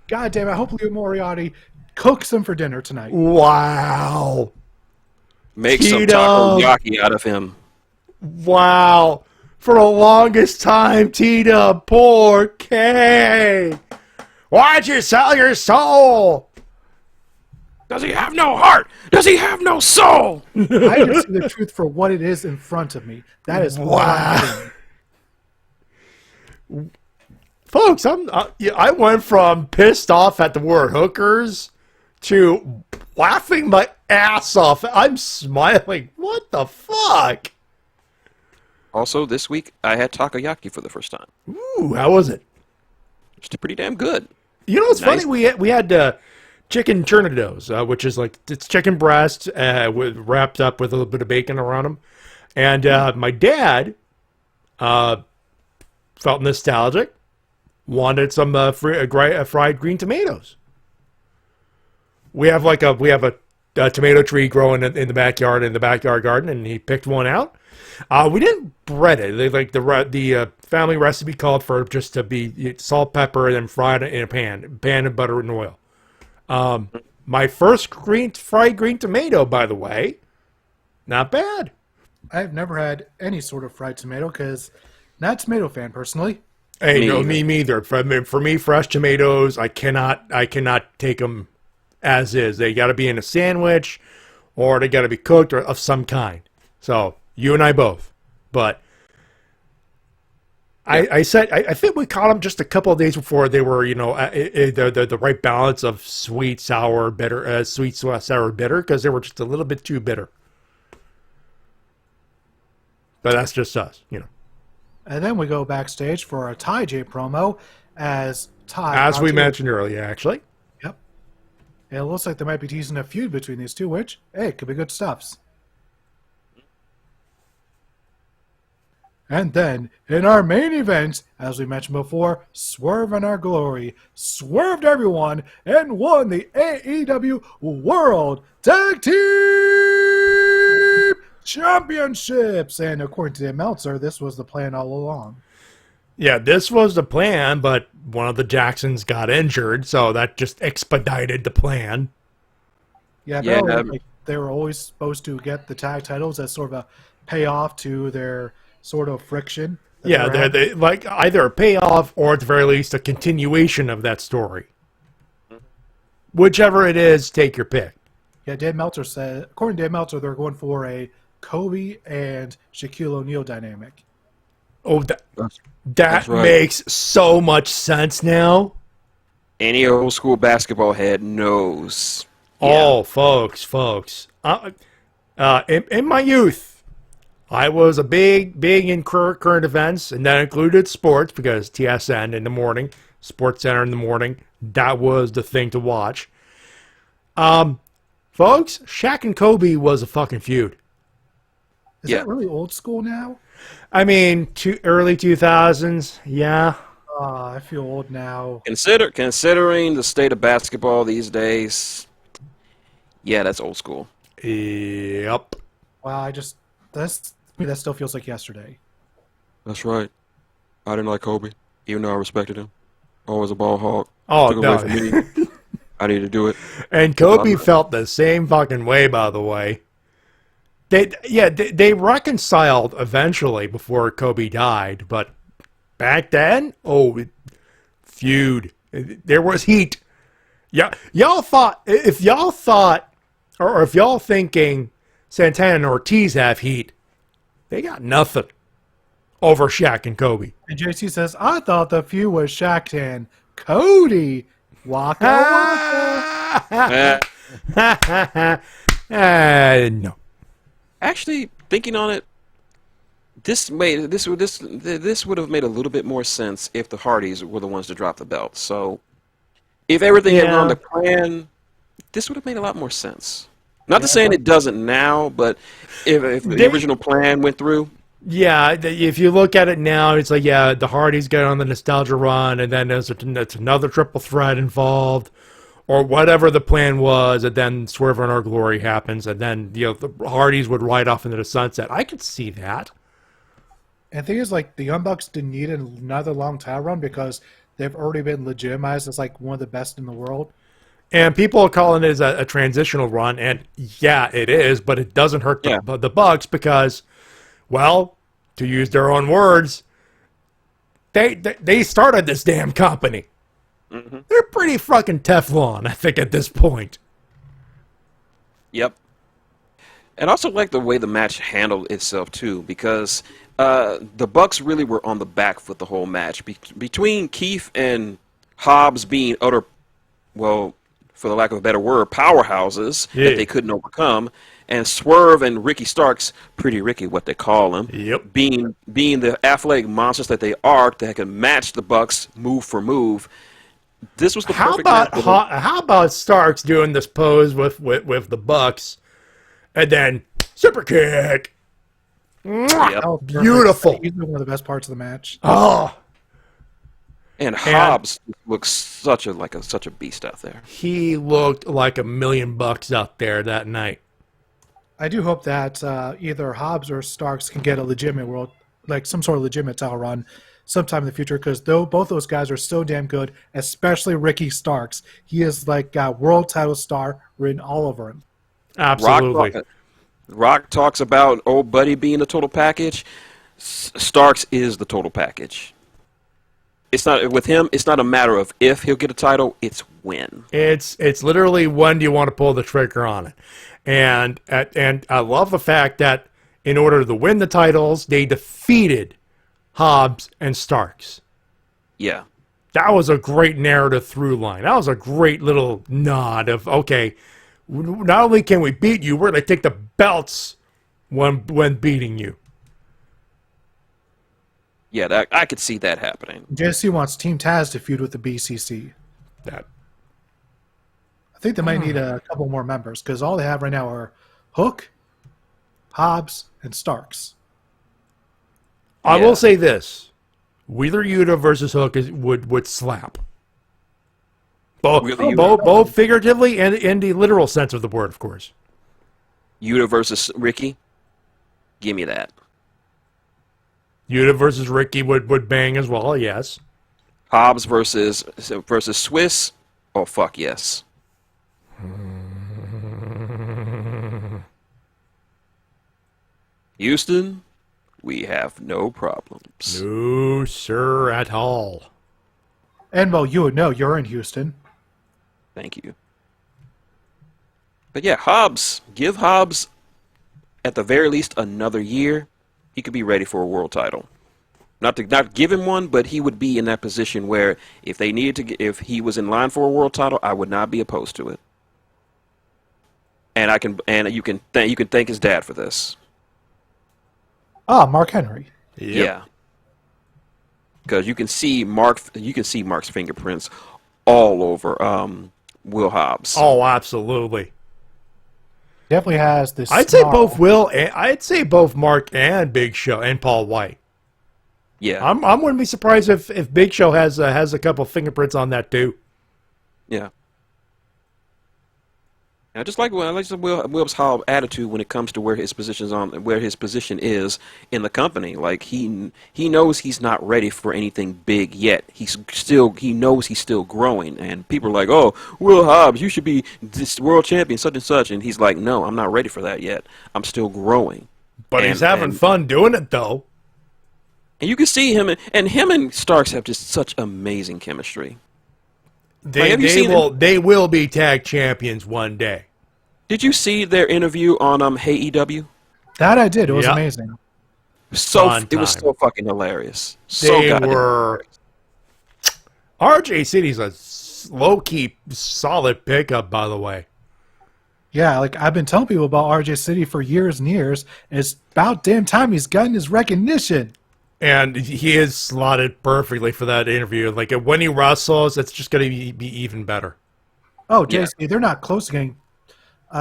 F: God damn it. I hope Lee Moriarty cooks him for dinner tonight.
A: Wow!
G: Make some
A: Tito.
G: takoyaki out of him.
A: Wow! For the longest time, Tita, poor Kay. Why'd you sell your soul?
G: Does he have no heart? Does he have no soul?
F: I can see the truth for what it is in front of me. That is
A: Wow. Folks, I went from pissed off at the word hookers to laughing my ass off. I'm smiling. What the fuck?
G: Also, this week, I had takoyaki for the first time.
A: Ooh, how was it?
G: It's pretty damn good.
A: You know what's
G: Nice.
A: funny? We had chicken tornadoes, which is like it's chicken breast wrapped up with a little bit of bacon around them. And my dad felt nostalgic, wanted some fried green tomatoes. We have a tomato tree growing in the backyard garden, and he picked one out. We didn't bread it. The family recipe called for it just to be salt, pepper, and then fried in a pan of butter and oil. My first fried green tomato, by the way, not bad.
F: I've never had any sort of fried tomato because not a tomato fan personally.
A: Hey, me neither. For me, fresh tomatoes, I cannot take them as is. They got to be in a sandwich, or they got to be cooked or of some kind. So you and I both. But I think we caught them just a couple of days before they were, the right balance of sweet, sour, bitter, sour, bitter, because they were just a little bit too bitter. But that's just us,
F: And then we go backstage for a Ty J promo as Ty.
A: As we mentioned earlier, actually.
F: Yep. And it looks like they might be teasing a feud between these two, which, hey, could be good stuffs. And then, in our main event, as we mentioned before, Swerve in Our Glory swerved everyone and won the AEW World Tag Team Championships. And according to Dave Meltzer, this was the plan all along.
A: Yeah, this was the plan, but one of the Jacksons got injured, so that just expedited the plan.
F: Yeah, they were always supposed to get the tag titles as sort of a payoff to their sort of friction.
A: Yeah, they like either a payoff or at the very least a continuation of that story. Whichever it is, take your pick.
F: Yeah, Dave Meltzer said, according to Dave Meltzer, they're going for a Kobe and Shaquille O'Neal dynamic.
A: Oh, that
G: right.
A: makes so much sense now.
G: Any old school basketball head knows.
A: Oh, folks. In my youth, I was a big in current events, and that included sports because TSN in the morning, Sports Center in the morning, that was the thing to watch. Folks, Shaq and Kobe was a fucking feud.
F: Is that really old school now?
A: I mean, early 2000s, yeah.
F: I feel old now.
G: Considering the state of basketball these days, yeah, that's old school.
A: Yep.
F: Wow, that still feels like yesterday.
G: That's right. I didn't like Kobe, even though I respected him. Always a ball hog.
A: Oh,
G: Took
A: no.
G: away from me. I need to do it.
A: And Kobe felt the same fucking way, by the way. They reconciled eventually before Kobe died, but Back then, feud. There was heat. Yeah, y'all thought if y'all thinking Santana and Ortiz have heat, they got nothing over Shaq and Kobe.
F: And JC says, I thought the feud was Shaq and Cody. Waka waka.
A: No.
G: Actually, thinking on it, this would have made a little bit more sense if the Hardys were the ones to drop the belt. So, if everything had gone to plan, this would have made a lot more sense. Not to saying it doesn't now, but if the original plan went through.
A: Yeah, if you look at it now, it's like, the Hardys get on the nostalgia run, and then there's another triple threat involved, or whatever the plan was, and then Swerve in Our Glory happens, and then the Hardys would ride off into the sunset. I could see that.
F: And the thing is, like, the Young Bucks didn't need another long title run because they've already been legitimized as, like, one of the best in the world.
A: And people are calling it a transitional run, and yeah, it is, but it doesn't hurt the Bucks because, well, to use their own words, they started this damn company. Mm-hmm. They're pretty fucking Teflon, I think, at this point.
G: Yep. And I also like the way the match handled itself, too, because the Bucks really were on the back foot the whole match. Between Keith and Hobbs being utter, well, for the lack of a better word, powerhouses that they couldn't overcome, and Swerve and Ricky Starks, Pretty Ricky, what they call him, being the athletic monsters that they are, that can match the Bucks move for move. This was the perfect match.
A: How about Starks doing this pose with the Bucks, and then super kick?
G: Yep.
F: Oh,
A: beautiful.
F: He's one of the best parts of the match.
A: Oh.
G: And Hobbs looks such a beast out there.
A: He looked like $1 million out there that night.
F: I do hope that either Hobbs or Starks can get a legitimate world, like some sort of legitimate title run sometime in the future, because both those guys are so damn good, especially Ricky Starks. He is like got world title star written all over him.
A: Absolutely.
G: Rock talks about old buddy being the total package. Starks is the total package. It's not with him. It's not a matter of if he'll get a title. It's when.
A: It's literally when do you want to pull the trigger on it, and I love the fact that in order to win the titles, they defeated Hobbs and Starks.
G: Yeah,
A: that was a great narrative through line. That was a great little nod of okay. Not only can we beat you, we're going to take the belts when beating you.
G: Yeah, I could see that happening.
F: JC wants Team Taz to feud with the BCC. I think they might need a couple more members because all they have right now are Hook, Hobbs, and Starks.
A: I will say this: Wheeler Yuta versus Hook would slap. Both figuratively and in the literal sense of the word, of course.
G: Yuta versus Ricky, give me that.
A: Yuta versus Ricky would bang as well, yes.
G: Hobbs versus Swiss, oh fuck yes. Houston, we have no problems.
A: No, sir, at all.
F: And well, you would know you're in Houston.
G: Thank you. But yeah, Hobbs, give Hobbs at the very least another year. He could be ready for a world title. Not give him one, but he would be in that position where if they needed to, if he was in line for a world title, I would not be opposed to it. And you can thank his dad for this.
F: Mark Henry.
A: Yep.
G: Yeah. Because you can see Mark's fingerprints all over Will Hobbs.
A: Oh, absolutely.
F: Definitely has this.
A: I'd say both Mark and Big Show and Paul White.
G: Yeah,
A: I wouldn't be surprised if Big Show has a couple fingerprints on that too.
G: Yeah. I just like Will's Hobbs' attitude when it comes to where his position is in the company. Like he knows he's not ready for anything big yet. He knows he's still growing, and people are like, "Oh, Will Hobbs, you should be this world champion, such and such," and he's like, "No, I'm not ready for that yet. I'm still growing."
A: But he's having fun doing it though.
G: And you can see him and Starks have just such amazing chemistry.
A: They will be tag champions one day.
G: Did you see their interview on Hey EW?
F: That I did. It was
A: Yep.
F: amazing.
G: It was so fucking hilarious.
A: They were. RJ City's a low key solid pickup, by the way.
F: Yeah, like I've been telling people about RJ City for years and years. And it's about damn time he's gotten his recognition.
A: And he is slotted perfectly for that interview. Like when he wrestles, it's just going to be even better.
F: Oh, JC, they're not close to getting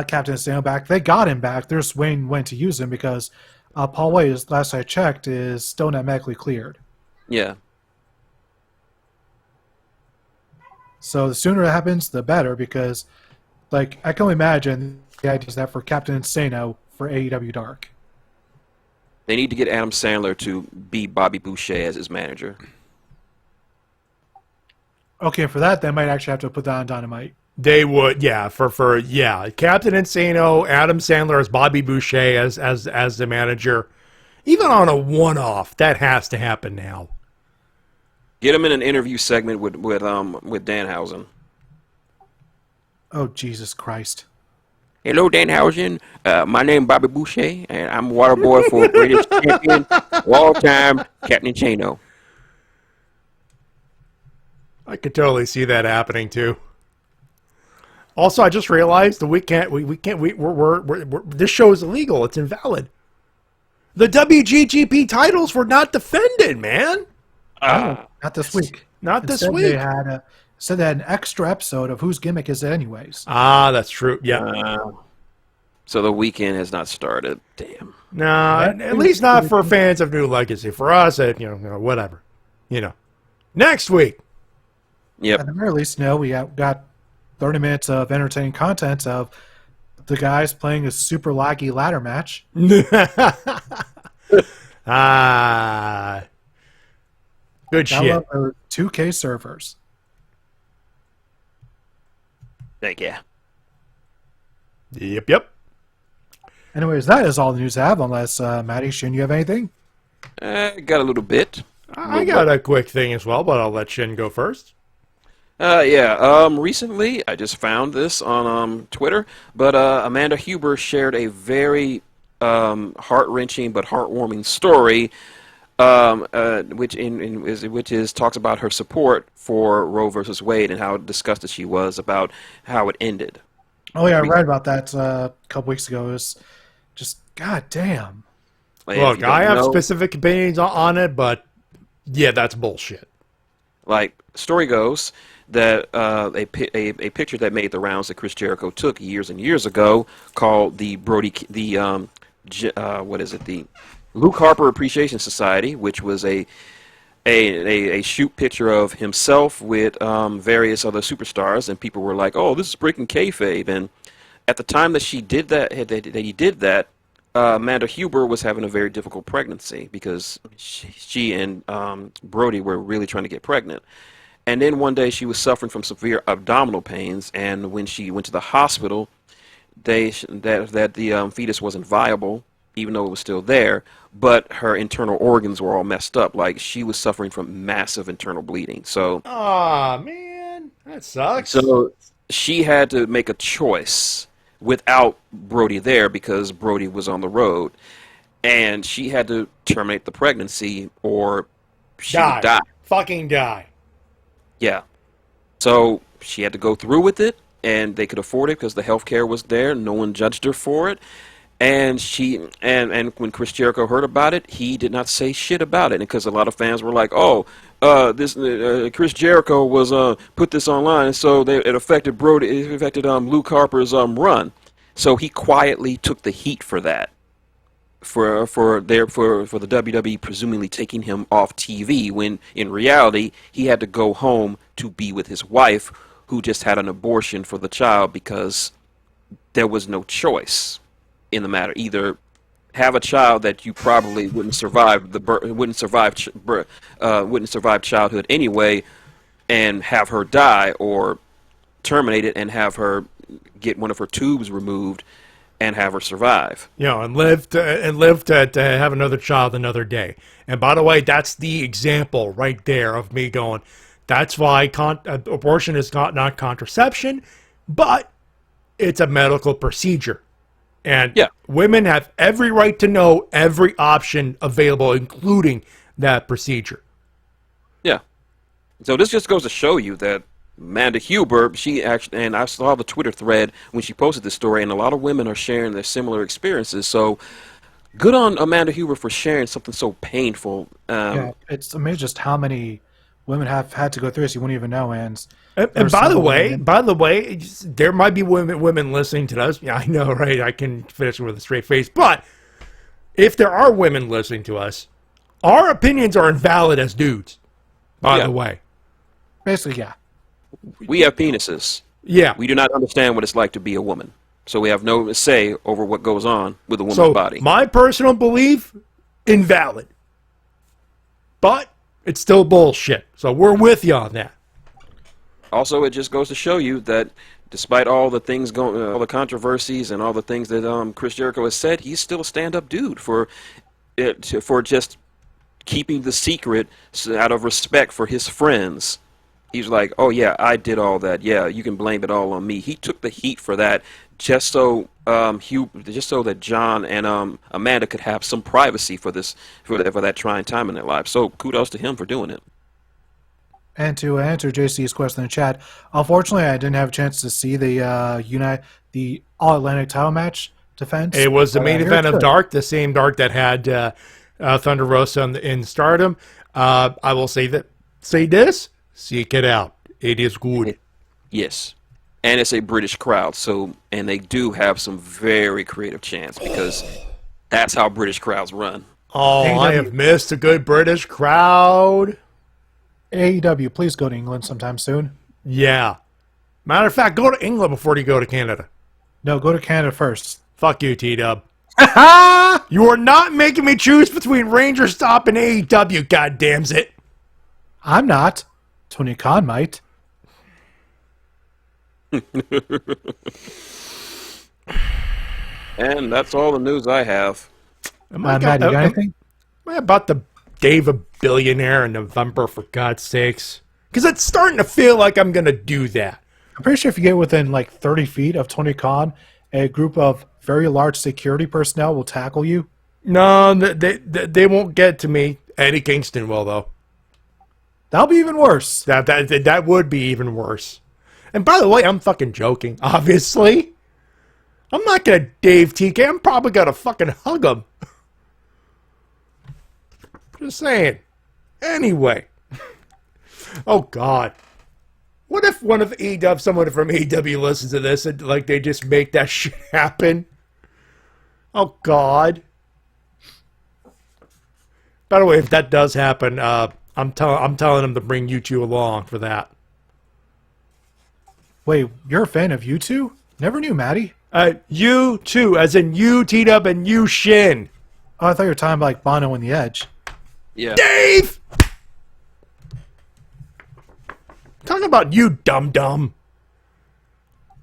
F: Captain Insano back. They got him back. They're just waiting when to use him because Paul White, last I checked, is still not medically cleared.
G: Yeah.
F: So the sooner it happens, the better, because, like, I can only imagine the idea is that for Captain Insano for AEW Dark.
G: They need to get Adam Sandler to be Bobby Boucher as his manager.
F: Okay, for that, they might actually have to put that on Dynamite.
A: They would, yeah, for Captain Insano, Adam Sandler as Bobby Boucher as the manager. Even on a one-off, that has to happen now.
G: Get him in an interview segment with Danhausen.
F: Oh, Jesus Christ.
G: Hello, Danhausen. My name Bobby Boucher, and I'm water boy for greatest champion of all time, Captain Chano.
A: I could totally see that happening too. Also, I just realized that this show is illegal. It's invalid. The WGGP titles were not defended, man.
F: Not this week.
A: Not this
F: Instead,
A: week.
F: They said they had an extra episode of Whose Gimmick Is It Anyways?
A: Ah, that's true. Yeah.
G: So the weekend has not started. Damn.
A: No, at least not for fans of New Legacy. For us, whatever. Next week.
G: Yep.
F: At the very least, we got 30 minutes of entertaining content of the guys playing a super laggy ladder match.
A: Good shit.
F: 2K servers.
G: Thank you.
A: Yep.
F: Anyways, that is all the news I have, unless, Matty, shouldn't you have anything?
G: Got a little bit.
A: I got a quick thing as well, but I'll let Shin go first.
G: Recently, I just found this on Twitter, but Amanda Huber shared a very heart-wrenching but heartwarming story, which talks about her support for Roe versus Wade and how disgusted she was about how it ended.
F: Oh yeah, I read about that a couple weeks ago. It was just goddamn.
A: Look, I have specific opinions on it, but yeah, that's bullshit.
G: Like, story goes that a picture that made the rounds that Chris Jericho took years and years ago, called the Luke Harper Appreciation Society, which was a shoot picture of himself with various other superstars, and people were like, "Oh, this is breaking kayfabe." And at the time that he did that, Amanda Huber was having a very difficult pregnancy because she and Brody were really trying to get pregnant. And then one day she was suffering from severe abdominal pains, and when she went to the hospital, the fetus wasn't viable, even though it was still there, but her internal organs were all messed up. Like, she was suffering from massive internal bleeding. So,
A: aw, man, that sucks.
G: So she had to make a choice without Brody there because Brody was on the road, and she had to terminate the pregnancy or she would die.
A: Fucking die.
G: Yeah. So she had to go through with it, and they could afford it because the health care was there. No one judged her for it. And and when Chris Jericho heard about it, he did not say shit about it, because a lot of fans were like, "Oh, this Chris Jericho was put this online, so it affected Brody, it affected Luke Harper's run." So he quietly took the heat for that, for the WWE presumably taking him off TV, when in reality he had to go home to be with his wife, who just had an abortion for the child because there was no choice in the matter. Either have a child that you probably wouldn't survive childhood anyway, and have her die, or terminate it and have her get one of her tubes removed and have her survive.
A: You know, and live to have another child another day. And by the way, that's the example right there of me going, that's why abortion is not contraception, but it's a medical procedure. And women have every right to know every option available, including that procedure.
G: Yeah. So this just goes to show you that Amanda Huber, she actually, and I saw the Twitter thread when she posted this story, and a lot of women are sharing their similar experiences. So good on Amanda Huber for sharing something so painful.
F: It's amazing just how many women have had to go through this. You wouldn't even know, and
A: by the way, there might be women listening to us. Yeah, I know, right? I can finish with a straight face. But if there are women listening to us, our opinions are invalid as dudes, by the way.
F: Basically, yeah.
G: We have penises.
A: Yeah.
G: We do not understand what it's like to be a woman. So we have no say over what goes on with a woman's body.
A: My personal belief, invalid. But it's still bullshit. So we're with you on that.
G: Also, it just goes to show you that despite all the things going, all the controversies and all the things that Chris Jericho has said, he's still a stand-up dude for just keeping the secret out of respect for his friends. He's like, oh yeah, I did all that. Yeah, you can blame it all on me. He took the heat for that just so that John and Amanda could have some privacy for that trying time in their lives. So kudos to him for doing it.
F: And to answer JC's question in the chat, unfortunately, I didn't have a chance to see the All Atlantic title match defense.
A: It was the main event of Dark, the same Dark that had Thunder Rosa in Stardom. I will say this. Seek it out. It is good.
G: Yes. And it's a British crowd, and they do have some very creative chants because that's how British crowds run.
A: Oh, I have missed a good British crowd.
F: AEW, please go to England sometime soon.
A: Yeah. Matter of fact, go to England before you go to Canada.
F: No, go to Canada first.
A: Fuck you, T-Dub. You are not making me choose between Ranger Stop and AEW, goddamns it.
F: I'm not. Tony Khan might.
G: And that's all the news I have.
F: Matt, you got anything?
A: Am I about to Dave a billionaire in November, for God's sakes? Because it's starting to feel like I'm going to do that.
F: I'm pretty sure if you get within like 30 feet of Tony Khan, a group of very large security personnel will tackle you.
A: No, they won't get to me. Eddie Kingston will, though.
F: That'll be even worse.
A: That would be even worse. And by the way, I'm fucking joking, obviously. I'm not going to Dave TK. I'm probably going to fucking hug him. Just saying. Anyway. Oh, God. What if someone from AEW listens to this and like they just make that shit happen? Oh, God. By the way, if that does happen, I'm telling them to bring you two along for that.
F: Wait, you're a fan of U2? Never knew, Matty.
A: You too, as in you, T-Dub, and you, Shin.
F: Oh, I thought you were talking about like Bono and the Edge.
G: Yeah.
A: Dave! Talking about you, dum-dum.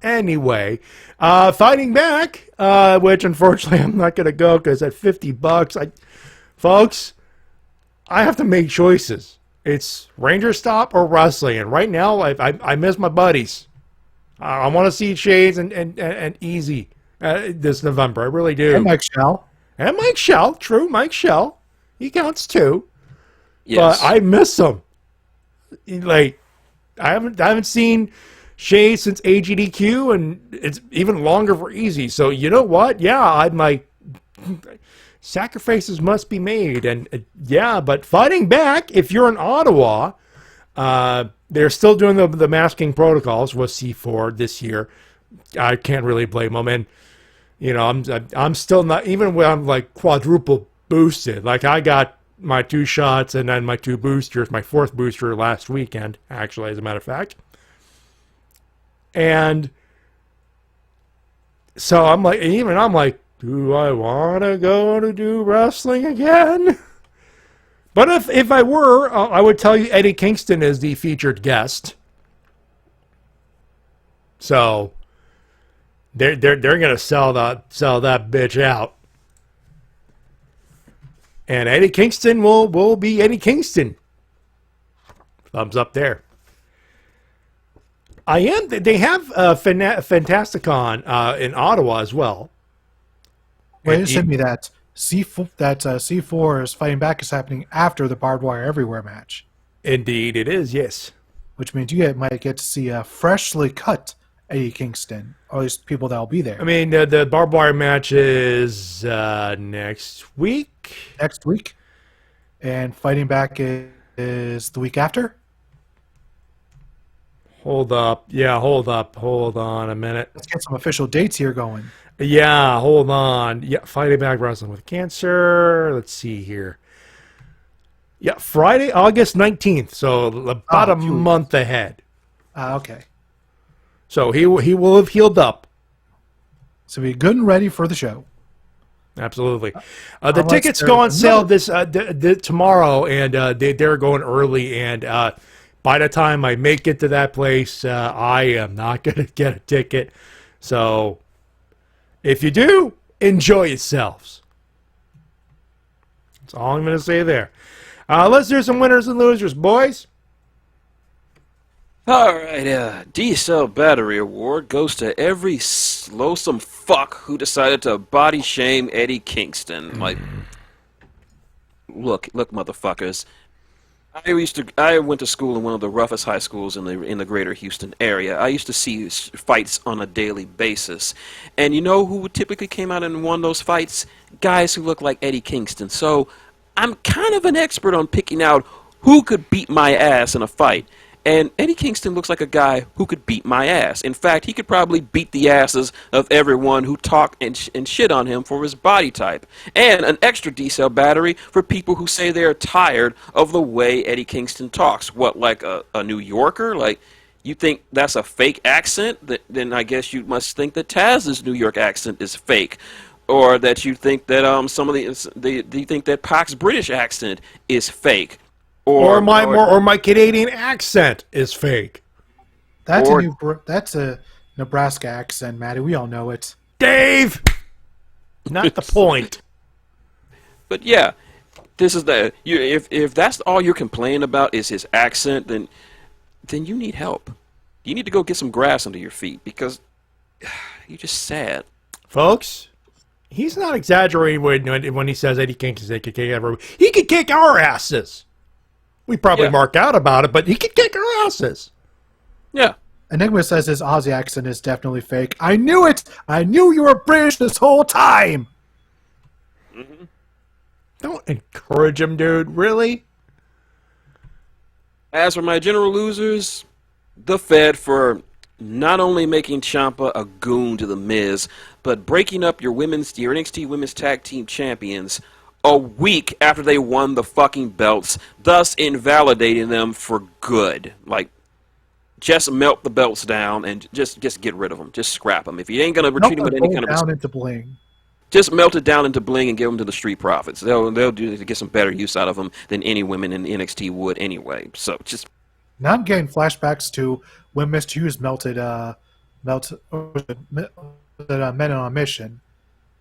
A: Anyway, Fighting Back, which unfortunately I'm not going to go because at $50, folks, I have to make choices. It's Ranger Stop or wrestling, and right now I miss my buddies. I want to see Shades and Easy this November. I really do.
F: And Mike Shell.
A: And Mike Shell. True, Mike Shell. He counts too.
G: Yes.
A: But I miss him. Like, I haven't seen Shades since AGDQ, and it's even longer for Easy. So you know what? Yeah, I'm like, sacrifices must be made, and yeah. But Fighting Back, if you're in Ottawa, they're still doing the masking protocols with C4 this year. I can't really blame them, and you know I'm still not, even when I'm like quadruple boosted. Like I got my 2 shots and then my 2 boosters, my 4th booster last weekend, actually, as a matter of fact. And so I'm like, do I want to go to do wrestling again? But if I were, I would tell you Eddie Kingston is the featured guest. So They're gonna sell that bitch out. And Eddie Kingston will be Eddie Kingston. Thumbs up there. They have Fantasticon in Ottawa as well.
F: Wait, just send me that. C4 is Fighting Back is happening after the Barbed Wire Everywhere match.
A: Indeed, it is. Yes.
F: Which means you might get to see a freshly cut Eddie Kingston, or at least people that will be there.
A: I mean, the Barbed Wire match is next week.
F: Next week. And Fighting Back is the week after.
A: Hold up. Yeah, hold up. Hold on a minute.
F: Let's get some official dates here going.
A: Yeah, hold on. Yeah, Fighting Back Wrestling with Cancer. Let's see here. Yeah, Friday, August 19th. So about a month ahead.
F: Okay.
A: So he will have healed up.
F: So be good and ready for the show.
A: Absolutely. The tickets go on sale tomorrow, and they're going early. And by the time I make it to that place, I am not going to get a ticket. So if you do, enjoy yourselves. That's all I'm going to say there. Let's do some winners and losers, boys.
G: All right, D-Cell Battery Award goes to every slowsome fuck who decided to body shame Eddie Kingston. Like, look, motherfuckers. I went to school in one of the roughest high schools in the greater Houston area. I used to see fights on a daily basis. And you know who typically came out and won those fights? Guys who look like Eddie Kingston. So I'm kind of an expert on picking out who could beat my ass in a fight. And Eddie Kingston looks like a guy who could beat my ass. In fact, he could probably beat the asses of everyone who talk and shit on him for his body type. And an extra D-cell battery for people who say they're tired of the way Eddie Kingston talks. What, like a New Yorker? Like, you think that's a fake accent? Then I guess you must think that Taz's New York accent is fake. Or that you think that you think that Pac's British accent is fake.
A: Or my Canadian accent is fake.
F: That's a Nebraska accent, Matty. We all know it.
A: Dave! Not the point.
G: But yeah, this is if that's all you're complaining about is his accent, then you need help. You need to go get some grass under your feet because you're just sad.
A: Folks, he's not exaggerating when he says Eddie Kingston could kick everyone. He could kick our asses. We probably mark out about it, but he could kick our asses.
G: Yeah.
F: Enigma says his Aussie accent is definitely fake. I knew it! I knew you were British this whole time!
G: Mm-hmm.
A: Don't encourage him, dude. Really?
G: As for my general losers, the Fed for not only making Ciampa a goon to The Miz, but breaking up your NXT Women's Tag Team Champions a week after they won the fucking belts, thus invalidating them for good. Like, just melt the belts down and just get rid of them. Just scrap them. If you ain't gonna retreat them with any kind of
F: down into bling.
G: Just melt it down into bling and give them to the Street Profits. They'll do to get some better use out of them than any women in NXT would anyway. So just.
F: Now I'm getting flashbacks to when Mr. Hughes melted Men on a Mission.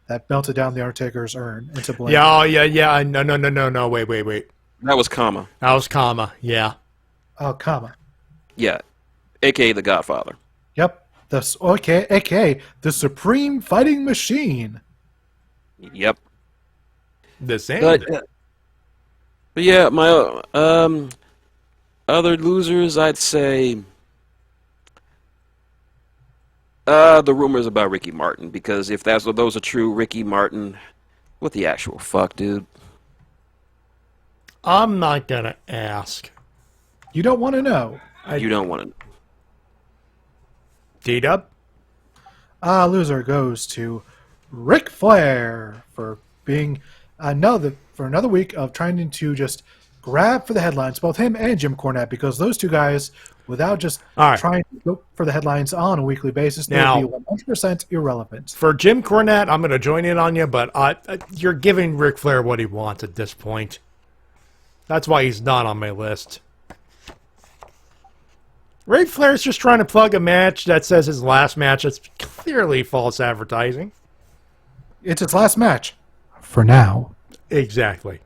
F: That melted down the Undertaker's urn into bling.
A: Yeah. No. Wait.
G: That was Kama.
A: Yeah.
F: Oh, Kama.
G: Yeah, a.k.a. the Godfather.
F: Yep. A.k.a. the Supreme Fighting Machine.
G: Yep.
A: The same.
G: But yeah, my other losers, I'd say the rumors about Ricky Martin, because if those are true, Ricky Martin, what the actual fuck, dude?
A: I'm not gonna ask.
F: You don't want to know.
G: You don't want to.
A: D-Dub?
F: Loser goes to Ric Flair for being another week of trying to just grab for the headlines, both him and Jim Cornette, because those two guys, without just trying to go for the headlines on a weekly basis, they would be 100% irrelevant.
A: For Jim Cornette, I'm going to join in on you, but you're giving Ric Flair what he wants at this point. That's why he's not on my list. Ric Flair's just trying to plug a match that says his last match. It's clearly false advertising.
F: It's his last match. For now.
A: Exactly.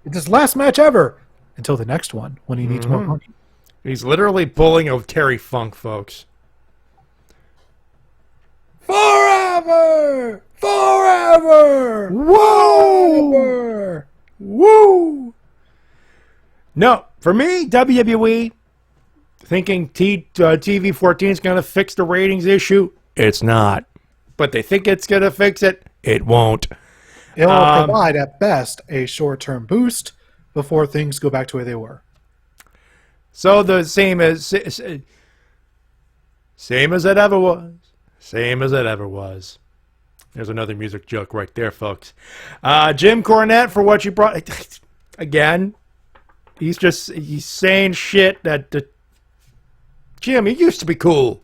F: It's his last match ever. Until the next one, when he needs more money.
A: He's literally pulling a Terry Funk, folks.
F: Forever! Forever!
A: Whoa!
F: Forever!
A: Woo! No, for me, WWE, thinking TV 14 is going to fix the ratings issue. It's not. But they think it's going to fix it. It won't.
F: It will provide, at best, a short-term boost before things go back to where they were.
A: So the same as it ever was. Same as it ever was. There's another music joke right there, folks. Jim Cornette, for what you brought... Again, he's saying shit that... Jim, he used to be cool.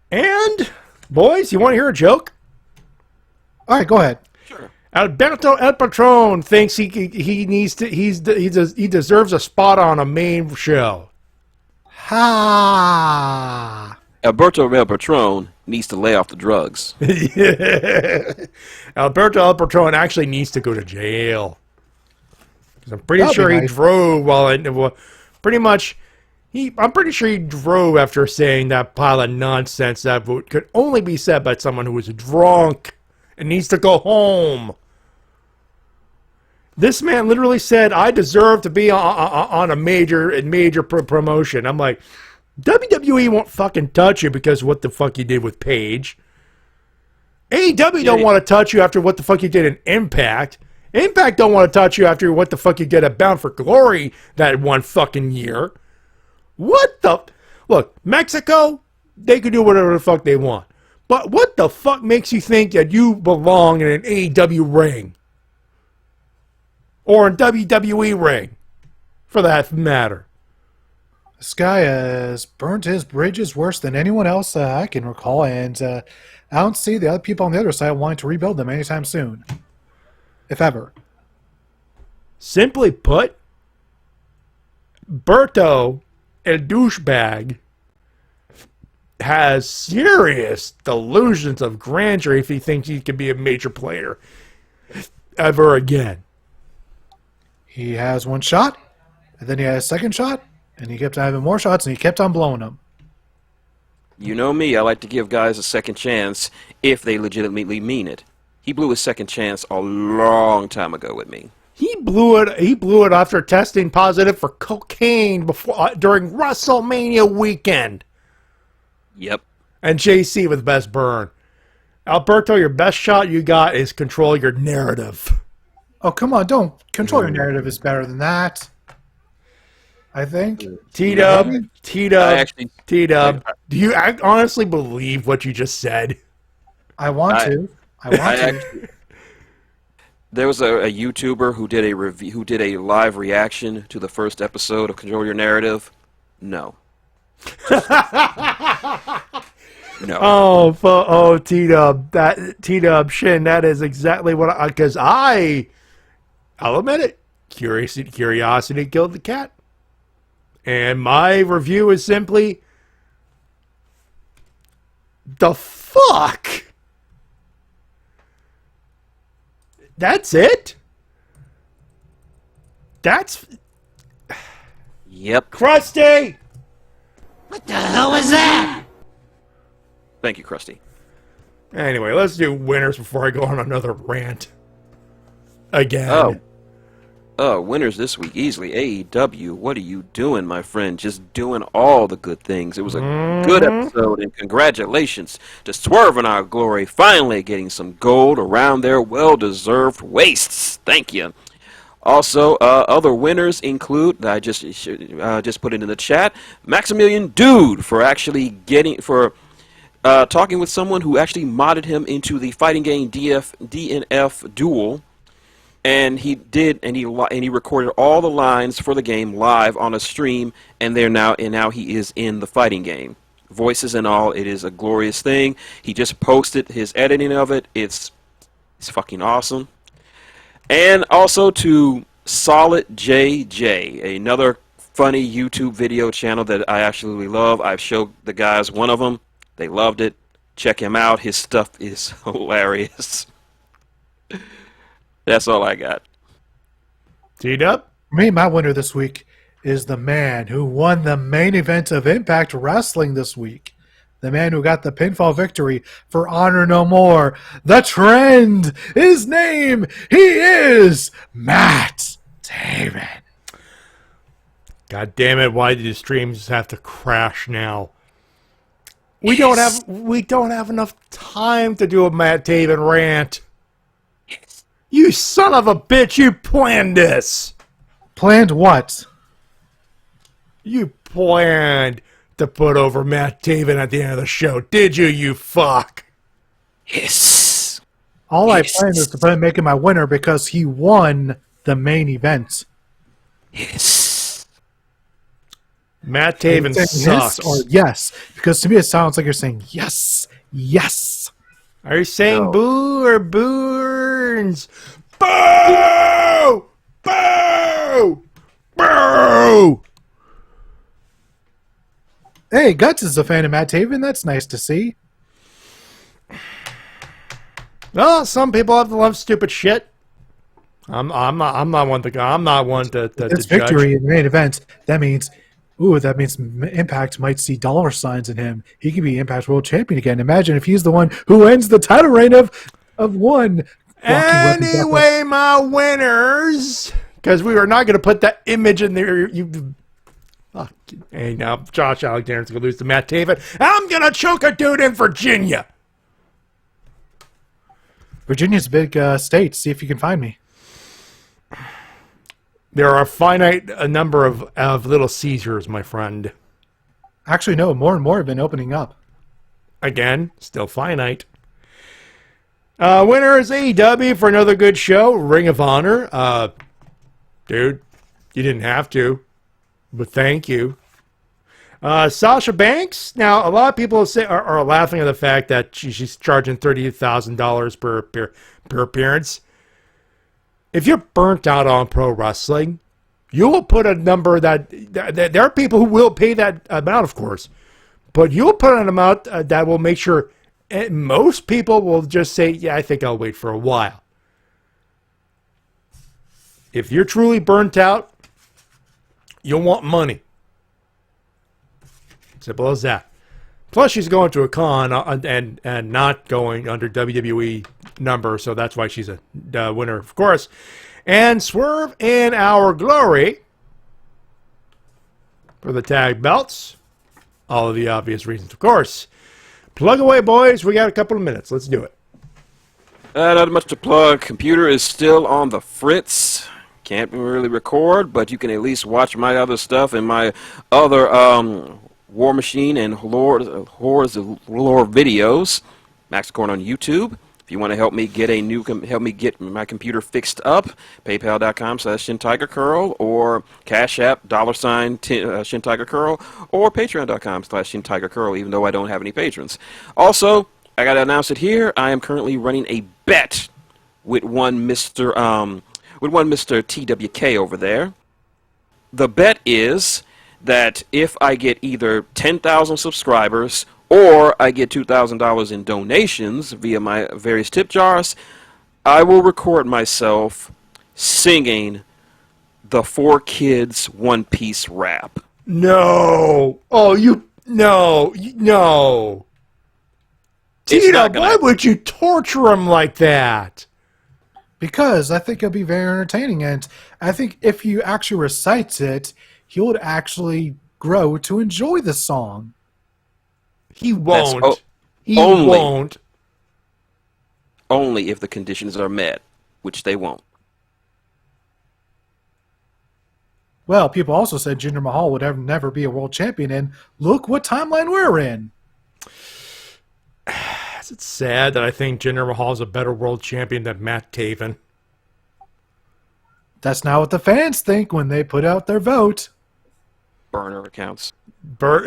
A: And, boys, you want to hear a joke?
F: All right, go ahead.
G: Sure.
A: Alberto El Patron thinks he deserves a spot on a main show.
F: Ha!
G: Alberto El Patron needs to lay off the drugs.
A: Alberto El Patron actually needs to go to jail. 'Cause I'm pretty
F: That'd
A: sure
F: be
A: he
F: nice.
A: drove I'm pretty sure he drove after saying that pile of nonsense that could only be said by someone who was drunk and needs to go home. This man literally said, I deserve to be on a major promotion. I'm like, WWE won't fucking touch you because of what the fuck you did with Paige. AEW don't want to touch you after what the fuck you did in Impact. Impact don't want to touch you after what the fuck you did at Bound for Glory that one fucking year. What the... Look, Mexico, they can do whatever the fuck they want. But what the fuck makes you think that you belong in an AEW ring? Or a WWE ring, for that matter.
F: This guy has burnt his bridges worse than anyone else I can recall, and I don't see the other people on the other side wanting to rebuild them anytime soon. If ever.
A: Simply put, Berto, a douchebag, has serious delusions of grandeur if he thinks he can be a major player ever again.
F: He has one shot, and then he had a second shot, and he kept on having more shots, and he kept on blowing them.
G: You know me, I like to give guys a second chance if they legitimately mean it. He blew his second chance a long time ago with me.
A: He blew it after testing positive for cocaine during WrestleMania weekend.
G: Yep.
A: And JC with best burn. Alberto, your best shot you got is control your narrative.
F: Oh, come on, don't. Control your narrative is better than that. I think.
A: T-Dub,
G: actually-
A: T-Dub, do you honestly believe what you just said?
F: I want to. I want to.
G: Actually, there was a YouTuber who did a review, who did a live reaction to the first episode of Control Your Narrative. No. No.
A: Oh, T-Dub, T-Dub, Shin, that is exactly what because I'll admit it, curiosity killed the cat. And my review is simply, the fuck? That's it? That's...
G: Yep.
A: Krusty!
G: Thank you, Krusty.
A: Anyway, let's do winners before I go on another rant. Again.
G: Oh, winners this week easily. AEW, what are you doing, my friend? Just doing all the good things. It was a good episode, and congratulations to Swerve and Our Glory finally getting some gold around their well-deserved waists. Thank you. Also, other winners include, that I just put it in the chat, Maximilian Dude for actually talking with someone who actually modded him into the fighting game DNF Duel. And he recorded all the lines for the game live on a stream, and now he is in the fighting game, voices and all. It is a glorious thing. He just posted his editing of it. It's fucking awesome. And also to Solid JJ, another funny YouTube video channel that I absolutely love. I've showed the guys one of them. They loved it. Check him out. His stuff is hilarious. That's all I got.
A: T-Dub?
F: Me, my winner this week is the man who won the main event of Impact Wrestling this week. The man who got the pinfall victory for Honor No More. The Trend. His name, he is Matt Taven.
A: God damn it! Why do the streams have to crash now? We don't have enough time to do a Matt Taven rant. You son of a bitch! You planned this.
F: Planned what?
A: You planned to put over Matt Taven at the end of the show, did you? You fuck.
G: Yes.
F: All I planned was to put him making my winner because he won the main event.
G: Yes.
A: Matt Taven sucks.
F: Yes or yes? Because to me it sounds like you're saying yes, yes.
A: Are you saying boo or Burns? Boo! Boo! Boo!
F: Hey, Guts is a fan of Matt Taven. That's nice to see.
A: Well, some people have to love stupid shit. I'm not one to
F: This
A: judge.
F: victory in the main event, that means Impact might see dollar signs in him. He could be Impact World Champion again. Imagine if he's the one who ends the title reign of one.
A: Anyway, my winners, because we were not going to put that image in there. Hey, now Josh Alexander's going to lose to Matt Taven. I'm going to choke a dude in Virginia.
F: Virginia's a big state. See if you can find me.
A: There are a finite number of Little Caesars, my friend.
F: Actually, no. More and more have been opening up.
A: Again, still finite. Winner is AEW for another good show. Ring of Honor. Dude, you didn't have to, but thank you. Sasha Banks. Now, a lot of people are laughing at the fact that she's charging $30,000 per appearance. If you're burnt out on pro wrestling, you will put a number that there are people who will pay that amount, of course, but you'll put an amount that will make sure most people will just say, yeah, I think I'll wait for a while. If you're truly burnt out, you'll want money. Simple as that. Plus, she's going to a con and not going under WWE number, so that's why she's a winner, of course. And Swerve in Our Glory for the tag belts. All of the obvious reasons, of course. Plug away, boys. We got a couple of minutes. Let's do it.
G: Not much to plug. Computer is still on the fritz. Can't really record, but you can at least watch my other stuff and my other War Machine and Horrors of Lore videos. Max Corn on YouTube. If you want to help me get my computer fixed up, paypal.com/Shintigercurl or Cash App $Shintigercurl or patreon.com/Shintigercurl, even though I don't have any patrons. Also, I got to announce it here. I am currently running a bet with one Mr. TWK over there. The bet is that if I get either 10,000 subscribers or I get $2,000 in donations via my various tip jars, I will record myself singing the 4Kids One Piece rap.
A: No. Oh, no. Tina, why would you torture him like that?
F: Because I think it'll be very entertaining, and I think if you actually recite it, he would actually grow to enjoy the song.
A: He won't.
G: Won't. Only if the conditions are met, which they won't.
F: Well, people also said Jinder Mahal would never be a world champion, and look what timeline we're in.
A: Is it sad that I think Jinder Mahal is a better world champion than Matt Taven?
F: That's not what the fans think when they put out their vote.
G: Burner accounts.
A: No.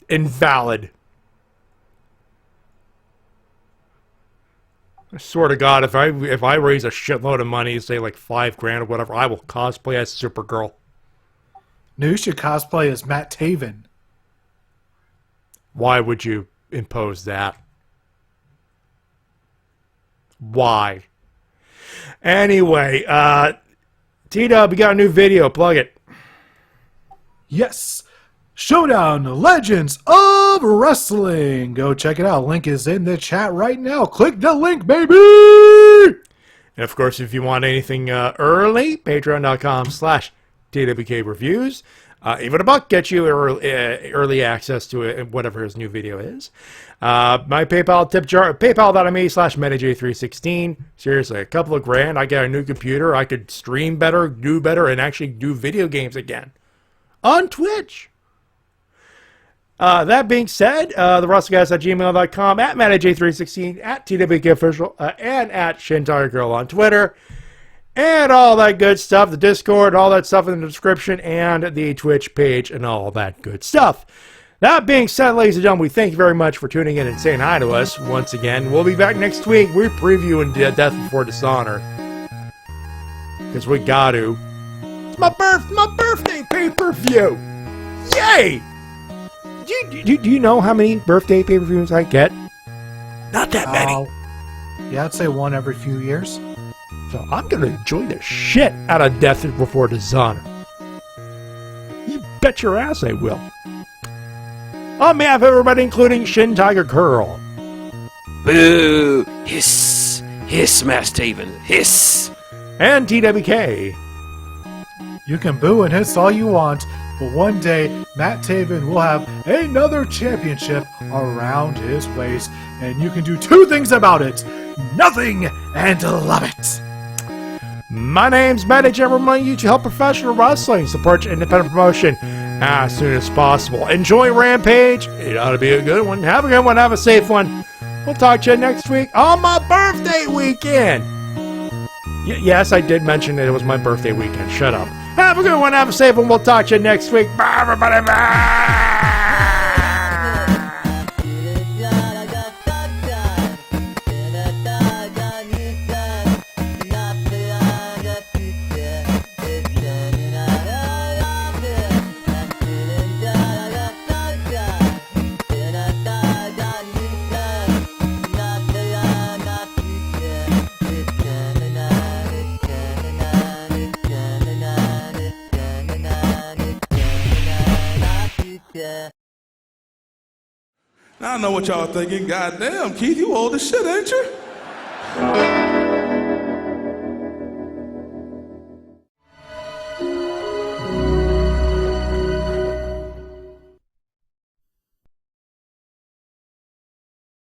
A: Invalid. I swear to God, if I raise a shitload of money, say like $5,000 or whatever, I will cosplay as Supergirl.
F: No, you should cosplay as Matt Taven.
A: Why would you impose that? Why? Anyway, T-Dub, you got a new video. Plug it.
F: Yes. Showdown Legends of Wrestling. Go check it out. Link is in the chat right now. Click the link, baby.
A: And of course, if you want anything early, patreon.com/TWK reviews. Even $1 gets you early access to it, whatever his new video is. My PayPal tip jar, paypal.me/MetaJ316. Seriously, a couple of grand. I get a new computer. I could stream better, do better, and actually do video games again on Twitch. That being said, the Wrestle-Cast@gmail.com, at MattyJ316, at TWKOfficial, and at Shintigercurl on Twitter. And all that good stuff, the Discord, all that stuff in the description, and the Twitch page, and all that good stuff. That being said, ladies and gentlemen, we thank you very much for tuning in and saying hi to us once again. We'll be back next week. We're previewing Death Before Dishonor. Because we got to. It's my birthday pay-per-view! Yay! Do you know how many birthday pay-per-views I get? Not that many.
F: Yeah, I'd say one every few years.
A: So I'm going to enjoy the shit out of Death Before Dishonor. You bet your ass I will. On behalf of everybody, including Shintigercurl.
G: Boo! Hiss! Hiss, Matt Taven! Hiss!
A: And TWK.
F: You can boo and hiss all you want, but one day Matt Taven will have another championship around his waist, and you can do two things about it: nothing and love it.
A: My name's Matty, gentlemen. You to help professional wrestling, support your independent promotion as soon as possible. Enjoy Rampage. It ought to be a good one. Have a good one. Have a safe one. We'll talk to you next week on my birthday weekend. Yes, I did mention that it was my birthday weekend. Shut up. Have a good one. Have a safe one. We'll talk to you next week. Bye, everybody. Bye.
B: Now I know what y'all thinking. Goddamn, Keith, you old as shit, ain't you?